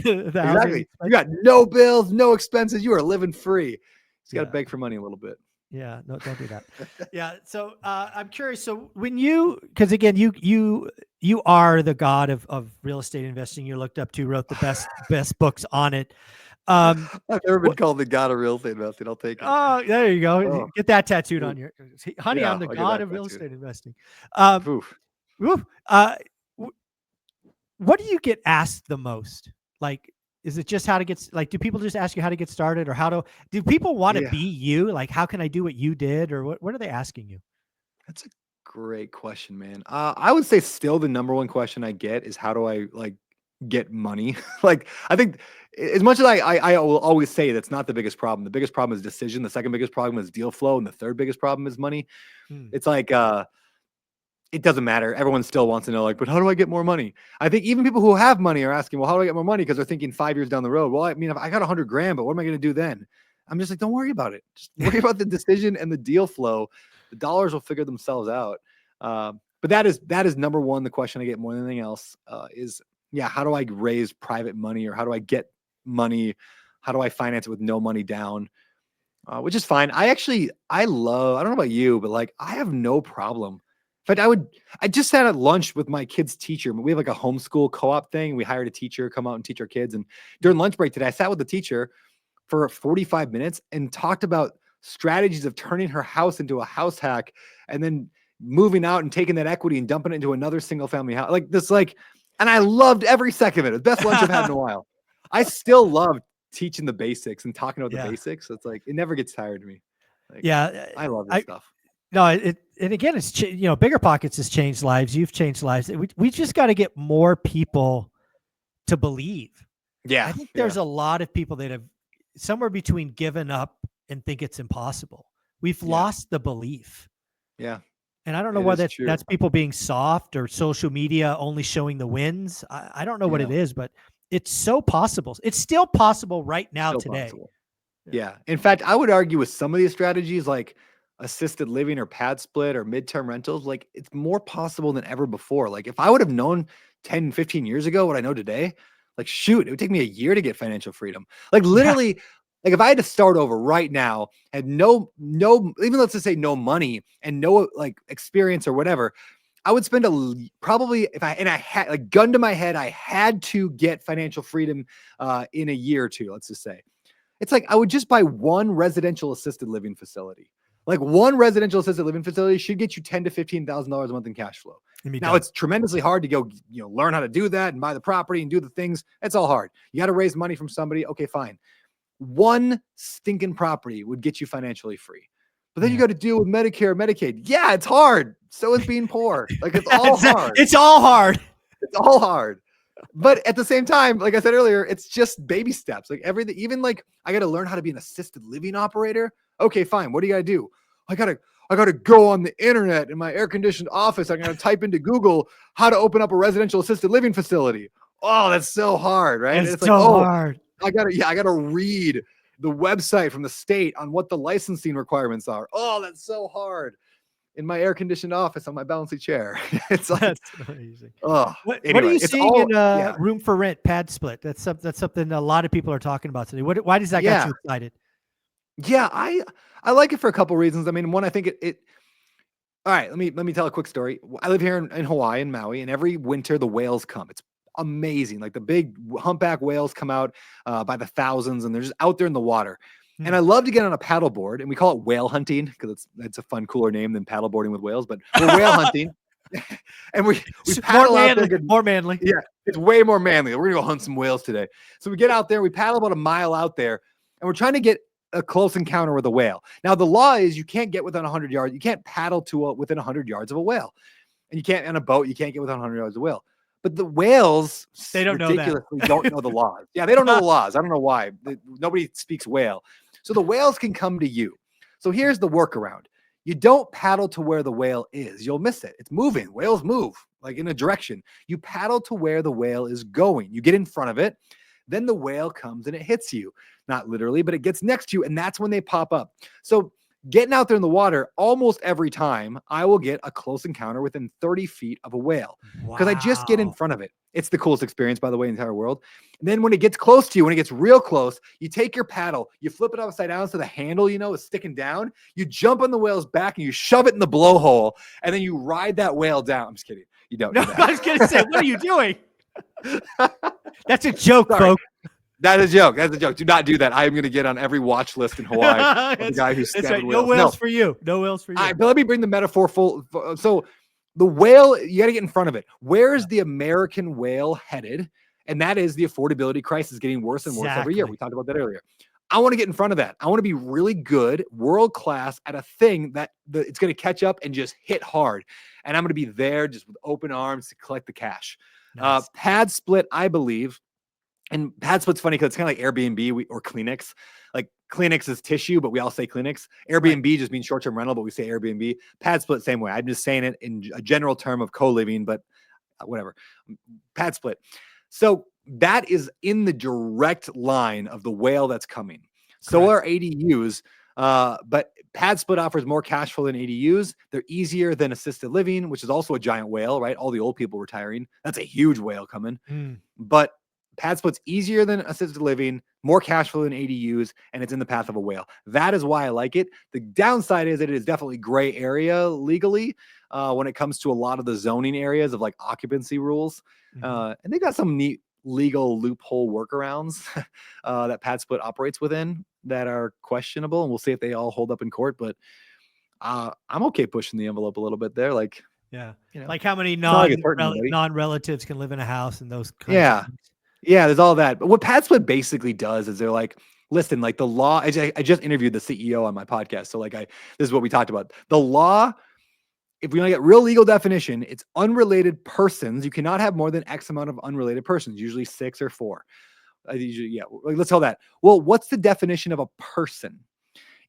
the exactly. You got no bills, no expenses. You are living free. You just got to beg for money a little bit. Yeah, no, don't do that. Yeah. So I'm curious. So when because again, you are the god of real estate investing. You're looked up to, wrote the best books on it. I've never been called the god of real estate investing. I'll take it. Oh, there you go. Oh. Get that tattooed on your honey. I'm the god of real estate investing. What do you get asked the most? Like, is it just how to get, like, do people just ask you how to get started, or do people want to be you? Like, how can I do what you did? Or what are they asking you? That's a great question, man. I would say still the number one question I get is how do I like get money? Like, I think as much as I will always say that's not the biggest problem. The biggest problem is decision. The second biggest problem is deal flow. And the third biggest problem is money. It's like, it doesn't matter. Everyone still wants to know, like, but how do I get more money? I think even people who have money are asking, well, how do I get more money? Because they're thinking 5 years down the road. Well, I mean, if I got 100 grand, but what am I going to do then? I'm just like, don't worry about it. Just worry about the decision and the deal flow. The dollars will figure themselves out. But that is number one. The question I get more than anything else is, how do I raise private money, or how do I get money? How do I finance it with no money down? Which is fine. I don't know about you, but like, I have no problem. In fact, I just sat at lunch with my kid's teacher. We have like a homeschool co-op thing. We hired a teacher come out and teach our kids. And during lunch break today, I sat with the teacher for 45 minutes and talked about strategies of turning her house into a house hack and then moving out and taking that equity and dumping it into another single family house. And I loved every second of it. It was the best lunch I've had in a while. I still love teaching the basics and talking about the basics. It's like, it never gets tired to me. Like, I love this stuff. No, and again, it's Bigger Pockets has changed lives. You've changed lives. We just got to get more people to believe. Yeah, I think there's a lot of people that have somewhere between given up and think it's impossible. We've lost the belief. Yeah, and I don't know whether that's people being soft or social media only showing the wins. I don't know what it is, but it's so possible. It's still possible right now today. Yeah. In fact, I would argue with some of these strategies, like assisted living or pad split or midterm rentals, like it's more possible than ever before. Like if I would have known 10, 15 years ago what I know today, like shoot, it would take me a year to get financial freedom. Like literally, like if I had to start over right now, had no, even let's just say no money and no like experience or whatever, I would spend probably I had like gun to my head, I had to get financial freedom in a year or two, let's just say. It's like I would just buy one residential assisted living facility. Like one residential assisted living facility should get you $10,000 to $15,000 a month in cash flow. Now it's tremendously hard to go, learn how to do that and buy the property and do the things. It's all hard. You got to raise money from somebody. Okay, fine. One stinking property would get you financially free. But then you got to deal with Medicare, Medicaid. Yeah, it's hard. So is being poor. Like it's all hard. It's all hard. It's all hard. But at the same time, like I said earlier, it's just baby steps. Like everything, even like I got to learn how to be an assisted living operator. Okay, fine. What do you got to do? I got to go on the internet in my air conditioned office. I'm going to type into Google how to open up a residential assisted living facility. Oh, that's so hard, right? It's so hard. I got to read the website from the state on what the licensing requirements are. Oh, that's so hard. in my air-conditioned office on my bouncy chair. It's like, That's amazing. oh, What are anyway, you it's seeing all, in yeah, room for rent pad split? That's something a lot of people are talking about today. Why does that got yeah, you excited? yeah. I like it for a couple reasons. I mean, one, I think it all right, let me tell a quick story. I live here in Hawaii, in Maui, and every winter the whales come. It's amazing. Like the big humpback whales come out by the thousands, and they're just out there in the water. And Hmm. I love to get on a paddleboard, and we call it whale hunting because it's a fun, cooler name than paddleboarding with whales. But we're whale hunting, and we More paddle out there. manly. More manly. Yeah, it's way more manly. We're gonna go hunt some whales today. So we get out there, we paddle about a mile out there, and we're trying to get a close encounter with a whale. Now the law is you can't get within 100 yards. You can't paddle to within 100 yards of a whale, and you can't on a boat. You can't get within 100 yards of a whale. But the whales They don't know that. ridiculously don't know the laws. Yeah, they don't know the laws. I don't know why. Nobody speaks whale, so the whales can come to you. So here's the workaround. You don't paddle to where the whale is. You'll miss it. It's moving. Whales move like in a direction. You paddle to where the whale is going. You get in front of it. Then the whale comes and it hits you. Not literally, but it gets next to you. And that's when they pop up. So getting out there in the water, almost every time I will get a close encounter within 30 feet of a whale because I just get in Wow. front of it. It's the coolest experience, by the way, in the entire world. And then when it gets close to you, when it gets real close, you take your paddle, you flip it upside down so the handle, is sticking down. You jump on the whale's back and you shove it in the blowhole, and then you ride that whale down. I'm just kidding. You don't No, do I was gonna say, what are you doing? that. That's a joke, Sorry. folks. That is a joke. That's a joke. Do not do that. I am going to get on every watch list in Hawaii of the guy who's That's stabbing right. No whales. whales for you. No whales for you. All right, but let me bring the metaphor full. So the whale, you got to get in front of it. Where is the American whale headed? And that is the affordability crisis getting worse and worse every year. Exactly. We talked about that earlier. I want to get in front of that. I want to be really good, world class at a thing that it's going to catch up and just hit hard. And I'm going to be there just with open arms to collect the cash. Nice. Pad split, I believe. And pad split's funny because it's kind of like Airbnb or Kleenex. Like Kleenex is tissue, but we all say Kleenex. Airbnb just means short-term rental, but we say Airbnb. Pad split, same way. I'm just saying it in a general term of co-living, but whatever. Pad split. So that is in the direct line of the whale that's coming. So are ADUs, but pad split offers more cash flow than ADUs. They're easier than assisted living, which is also a giant whale, right? All the old people retiring. That's a huge whale coming. But pad split's easier than assisted living, more cash flow than ADUs, and it's in the path of a whale. That is why I like it. The downside is that it is definitely gray area legally when it comes to a lot of the zoning areas of like occupancy rules. And they got some neat legal loophole workarounds that pad split operates within that are questionable, and we'll see if they all hold up in court. But I'm okay pushing the envelope a little bit there. Like, like how many nobody. non-relatives can live in a house and those kinds Yeah. of things. Yeah, there's all that. But what pad split basically does is they're like, listen, like the law, I just interviewed the CEO on my podcast. So like this is what we talked about. The law, if we want to get real legal definition, it's unrelated persons. You cannot have more than X amount of unrelated persons, usually 6 or 4. Let's tell that. Well, what's the definition of a person?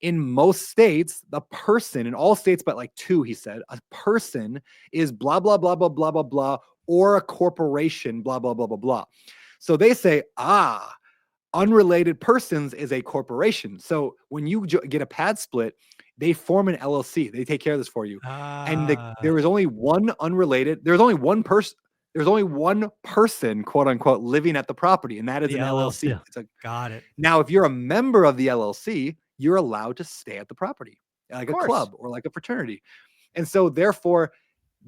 In most states, the person, in all states but like 2, he said, a person is blah, blah, blah, blah, blah, blah, blah, or a corporation, blah, blah, blah, blah, blah. So they say, unrelated persons is a corporation. So when you get a pad split, they form an LLC. They take care of this for you. And there is only one unrelated. There's only one person. There's only one person, quote unquote, living at the property, and that is an LLC. Got it. Now, if you're a member of the LLC, you're allowed to stay at the property, like a club or like a fraternity. And so therefore,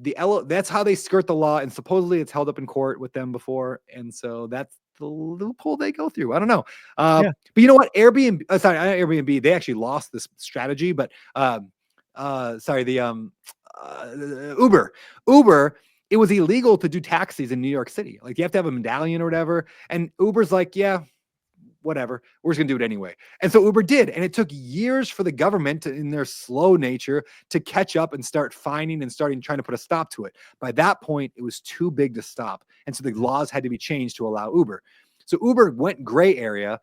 that's how they skirt the law, and supposedly it's held up in court with them before, and so that's the loophole they go through. I don't know, but you know what? Airbnb, sorry, not Airbnb, they actually lost this strategy, but Uber, it was illegal to do taxis in New York City. Like you have to have a medallion or whatever, and Uber's like, yeah, whatever, we're just gonna do it anyway. And so Uber did, and it took years for the government in their slow nature to catch up and start fining and trying to put a stop to it. By that point, it was too big to stop, and so the laws had to be changed to allow Uber. So Uber went gray area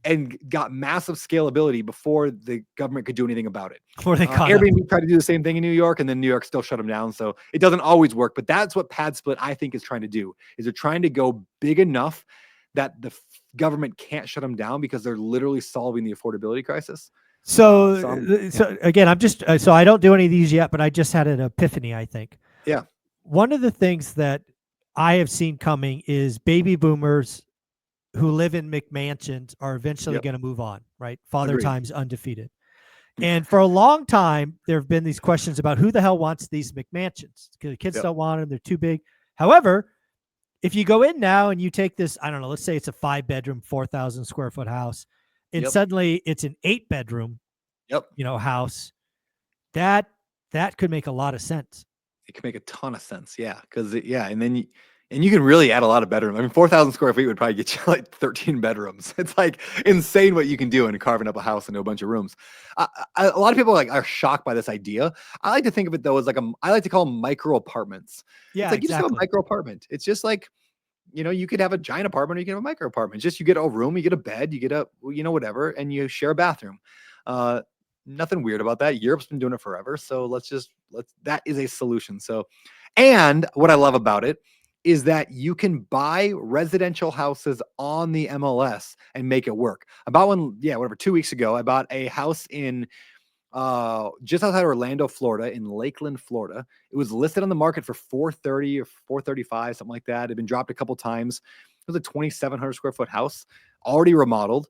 and got massive scalability before the government could do anything about it. Airbnb tried to do the same thing in New York, and then New York still shut them down. So it doesn't always work, but that's what pad split I think is trying to do, is they're trying to go big enough that the government can't shut them down because they're literally solving the affordability crisis. So, yeah. again, I'm just so I don't do any of these yet, but I just had an epiphany, I think. Yeah. One of the things that I have seen coming is baby boomers who live in McMansions are eventually Yep. going to move on, right? Father Agreed. time's undefeated. And for a long time, there have been these questions about who the hell wants these McMansions because the kids Yep. don't want them. They're too big. However, if you go in now and you take this, I don't know, let's say it's a 5-bedroom, 4,000 square foot house, and Yep. suddenly it's an 8-bedroom, Yep. house, that could make a lot of sense. It can make a ton of sense. Yeah. Cause and then you can really add a lot of bedrooms. I mean, 4,000 square feet would probably get you like 13 bedrooms. It's like insane what you can do in carving up a house into a bunch of rooms. A lot of people are shocked by this idea. I like to think of it though as I like to call them micro apartments. Yeah, It's like you just have a exactly. micro apartment. It's just like, you could have a giant apartment or you can have a micro apartment. Just you get a room, you get a bed, you get a, whatever, and you share a bathroom. Nothing weird about that. Europe's been doing it forever. So that is a solution. So, and what I love about it is that you can buy residential houses on the MLS and make it work. About 2 weeks ago, I bought a house in just outside Orlando, Florida, in Lakeland, Florida. It was listed on the market for $430 or $435, something like that. It had been dropped a couple times. It was a 2,700 square foot house, already remodeled,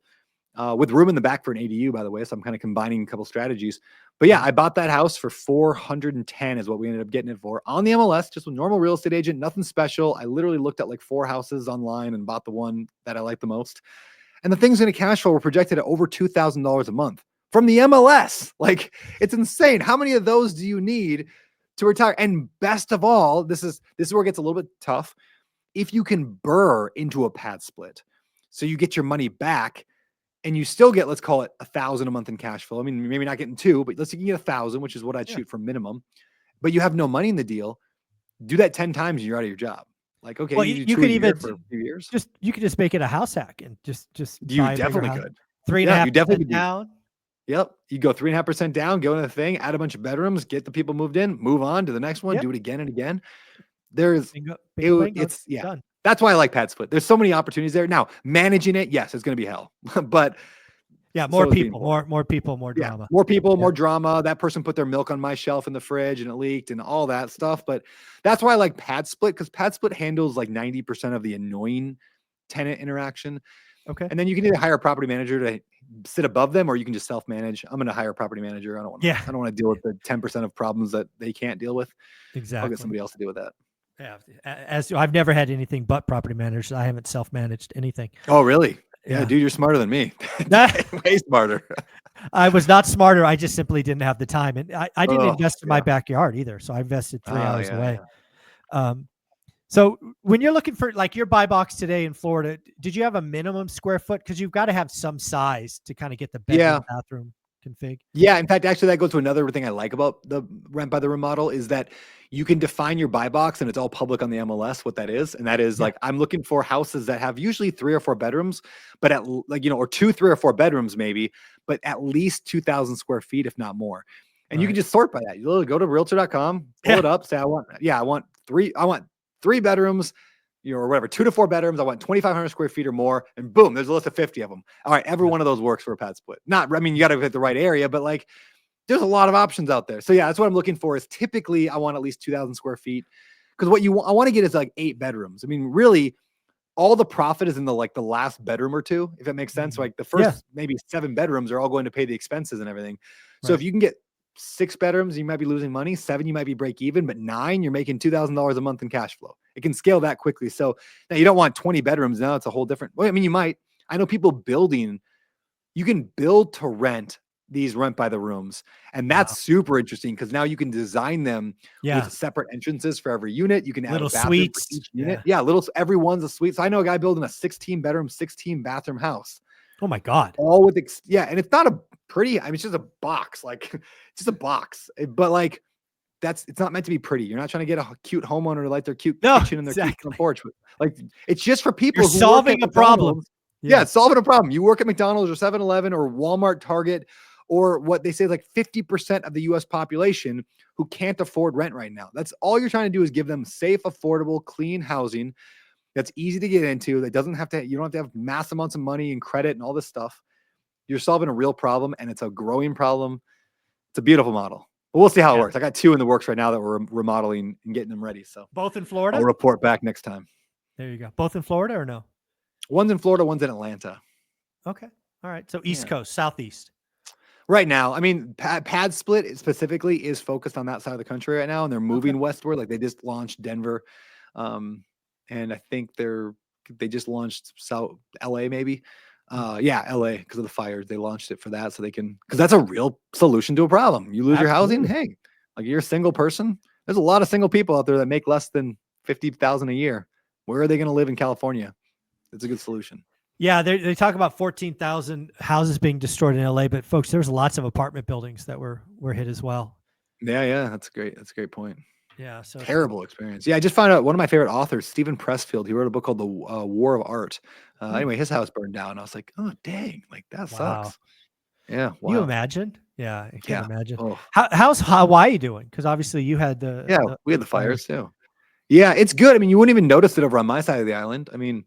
with room in the back for an ADU, by the way. So I'm kind of combining a couple strategies. But yeah, I bought that house for 410 is what we ended up getting it for on the MLS, just a normal real estate agent, nothing special. I literally looked at like 4 houses online and bought the one that I like the most. And the thing's going to cash flow were projected at over $2,000 a month from the MLS. Like, it's insane. How many of those do you need to retire? And best of all, this is where it gets a little bit tough. If you can burr into a pad split, so you get your money back and you still get, let's call it $1,000 a month in cash flow. I mean, maybe not getting 2, but let's say you can get 1,000, which is what I'd shoot for minimum, but you have no money in the deal. Do that 10 times and you're out of your job. Like, okay, Well, you do you 2 could a year even for a few years. you could just make it a house hack and just You buy a bigger definitely house. could. 3.5% you definitely could down. Yep. You go 3.5% down, go into the thing, add a bunch of bedrooms, get the people moved in, move on to the next one, Yep. do it again and again. There's Bingo, bingo, bingo, it's done. That's why I like pad split. There's so many opportunities there. Now, managing it, yes, it's going to be hell. But Yeah, so more is being people, bored. more people, more Yeah, drama. more people, more drama. That person put their milk on my shelf in the fridge and it leaked and all that stuff. But that's why I like pad split, because pad split handles like 90% of the annoying tenant interaction. Okay. And then you can either hire a property manager to sit above them, or you can just self-manage. I'm going to hire a property manager. I don't want to deal with the 10% of problems that they can't deal with. Exactly. I'll get somebody else to deal with that. Yeah. As I've never had anything but property managers. I haven't self-managed anything. Oh, really? Yeah, dude, you're smarter than me. Way smarter. I was not smarter. I just simply didn't have the time. And I didn't invest in my yeah. backyard either. So I invested 3 hours yeah, away. yeah. So when you're looking for like your buy box today in Florida, did you have a minimum square foot? Because you've got to have some size to kind of get the bedroom, bathroom config. Yeah. In fact, actually, that goes to another thing I like about the rent by the room model is that you can define your buy box and it's all public on the MLS, what that is. And that is like, I'm looking for houses that have usually 3 or 4 bedrooms, but at like, or 2, 3 or 4 bedrooms maybe, but at least 2,000 square feet, if not more. And you can just sort by that. You literally go to realtor.com, pull it up, say, I want 3 bedrooms, or whatever, 2 to 4 bedrooms. I want 2,500 square feet or more. And boom, there's a list of 50 of them. All right. Every one of those works for a pad split. You got to hit the right area, but like, there's a lot of options out there. So yeah, that's what I'm looking for is typically I want at least 2,000 square feet. Because what I want to get is like 8 bedrooms. I mean, really, all the profit is in the last bedroom or 2, if it makes sense. Like the first maybe 7 bedrooms are all going to pay the expenses and everything. So if you can get 6 bedrooms, you might be losing money. 7, you might be break even, but 9, you're making $2,000 a month in cash flow. It can scale that quickly. So now you don't want 20 bedrooms. Now it's a whole different. Well, I mean, you might. I know people building. You can build to rent these rent by the rooms, and that's super interesting because now you can design them with separate entrances for every unit. You can add little a bathroom suites for each unit. Everyone's a suite. So I know a guy building a 16 bedroom, 16 bathroom house. Oh my God. All with, and it's not a pretty, I mean, it's just a box, like it's just a box, but like, it's not meant to be pretty. You're not trying to get a cute homeowner to like their cute kitchen and their cute porch. Like, it's just for people who solving a problem. Yeah, solving a problem. You work at McDonald's or 7-Eleven or Walmart, Target, or what they say is like 50% of the US population who can't afford rent right now. That's all you're trying to do is give them safe, affordable, clean housing that's easy to get into, that doesn't have to, you don't have to have mass amounts of money and credit and all this stuff. You're solving a real problem, and it's a growing problem. It's a beautiful model. But we'll see how it works. I got 2 in the works right now that we're remodeling and getting them ready. So both in Florida? I'll report back next time. There you go. Both in Florida or no? One's in Florida, one's in Atlanta. Okay. All right. So East Coast, Southeast. Right now, I mean, Pad Split specifically is focused on that side of the country right now, and they're moving westward. Like they just launched Denver, and I think they just launched South LA maybe. Yeah, LA because of the fires. They launched it for that so they can, because that's a real solution to a problem. You lose your housing, hey, like you're a single person. There's a lot of single people out there that make less than $50,000 a year. Where are they going to live in California? It's a good solution. Yeah, they talk about 14,000 houses being destroyed in LA, but folks, there's lots of apartment buildings that were hit as well. Yeah, that's great. That's a great point. Yeah, so terrible experience. Yeah, I just found out one of my favorite authors, Stephen Pressfield. He wrote a book called The War of Art. Anyway, his house burned down. I was like, oh dang, like that sucks. Yeah, wow. You imagine? Yeah, I can't imagine. Oh. How's Hawaii doing? Because obviously you had we had the fires too. Yeah, it's good. I mean, you wouldn't even notice it over on my side of the island. I mean,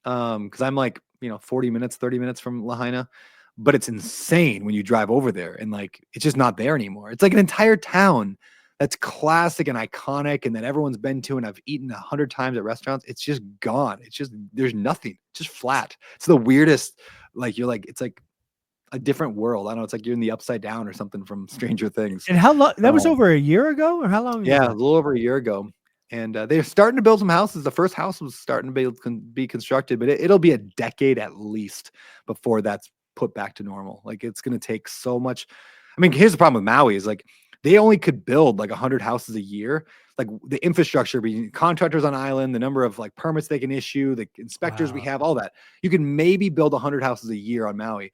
because I'm like 40 minutes, 30 minutes from Lahaina, but it's insane when you drive over there and like it's just not there anymore. It's like an entire town that's classic and iconic and that everyone's been to and I've eaten 100 times at restaurants. It's just gone. It's just, there's nothing. It's just flat. It's the weirdest, like you're like, it's like a different world. I don't know. It's like you're in the Upside Down or something from Stranger Things. And how long, that was over a year ago or how long? Yeah, a little over a year ago. And they're starting to build some houses. The first house was starting to be constructed, but it'll be a decade at least before that's put back to normal. Like it's going to take so much. I mean, here's the problem with Maui is like, they only could build like 100 houses a year. Like the infrastructure, being contractors on island, the number of like permits they can issue, the inspectors we have, all that. You can maybe build 100 houses a year on Maui,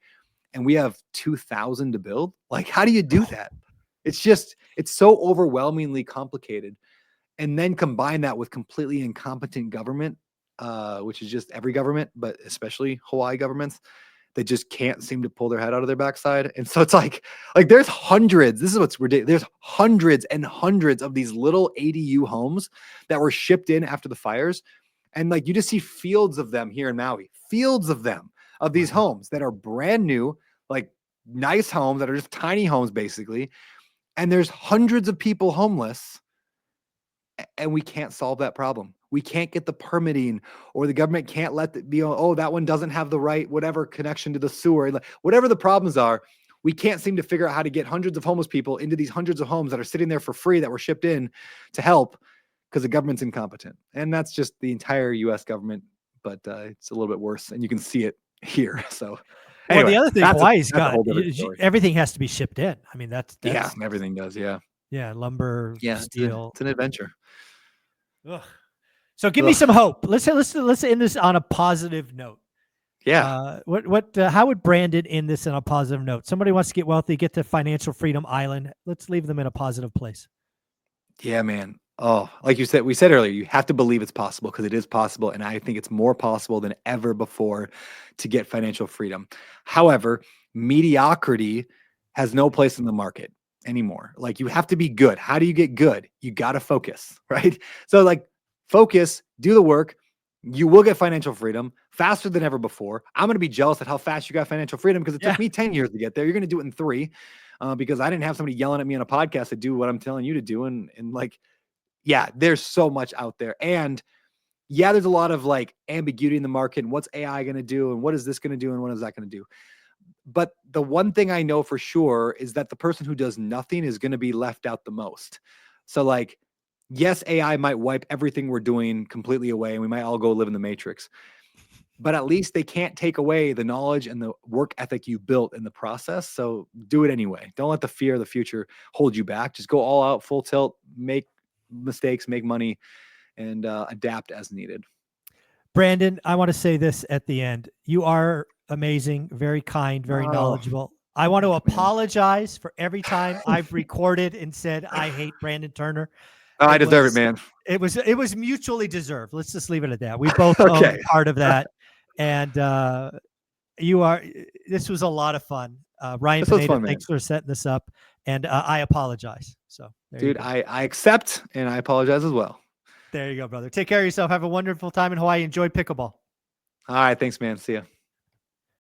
and we have 2,000 to build. Like, how do you do that? It's just, it's so overwhelmingly complicated. And then combine that with completely incompetent government, which is just every government, but especially Hawaii governments. They just can't seem to pull their head out of their backside. And so it's like there's hundreds, this is what's ridiculous. There's hundreds and hundreds of these little ADU homes that were shipped in after the fires. And like, you just see fields of them here in Maui, fields of them, of these homes that are brand new, like nice homes that are just tiny homes basically. And there's hundreds of people homeless and we can't solve that problem. We can't get the permitting, or the government can't let it be, oh, that one doesn't have the right, whatever connection to the sewer, whatever the problems are. We can't seem to figure out how to get hundreds of homeless people into these hundreds of homes that are sitting there for free that were shipped in to help because the government's incompetent. And that's just the entire US government, but it's a little bit worse and you can see it here. So anyway, the other thing Hawaii's got, everything has to be shipped in. I mean, that's yeah, everything does. Yeah. Yeah. Lumber, steel. It's an adventure. Ugh. So give me some hope. Let's end this on a positive note. Yeah. How would Brandon end this on a positive note? Somebody wants to get wealthy, get to Financial Freedom Island. Let's leave them in a positive place. Yeah, man. Oh, like you said, we said earlier, you have to believe it's possible because it is possible. And I think it's more possible than ever before to get financial freedom. However, mediocrity has no place in the market anymore. Like you have to be good. How do you get good? You got to focus, right? So like focus, do the work. You will get financial freedom faster than ever before. I'm going to be jealous at how fast you got financial freedom because it took me 10 years to get there. You're going to do it in 3 because I didn't have somebody yelling at me on a podcast to do what I'm telling you to do. And like, yeah, there's so much out there. And yeah, there's a lot of like ambiguity in the market. And what's AI going to do? And what is this going to do? And what is that going to do? But the one thing I know for sure is that the person who does nothing is going to be left out the most. So like, yes, AI might wipe everything we're doing completely away and we might all go live in the Matrix, but at least they can't take away the knowledge and the work ethic you built in the process. So do it anyway. Don't let the fear of the future hold you back. Just go all out, full tilt, make mistakes, make money, and adapt as needed. Brandon, I want to say this at the end. You are amazing, very kind, very knowledgeable. I want to apologize for every time I've recorded and said, I hate Brandon Turner. Oh, I deserve it, man. It was mutually deserved. Let's just leave it at that. We both own part of that. And this was a lot of fun. Ryan Pineda, thanks for setting this up. And I apologize. So dude, I accept and I apologize as well. There you go, brother. Take care of yourself. Have a wonderful time in Hawaii. Enjoy pickleball. All right. Thanks, man. See ya.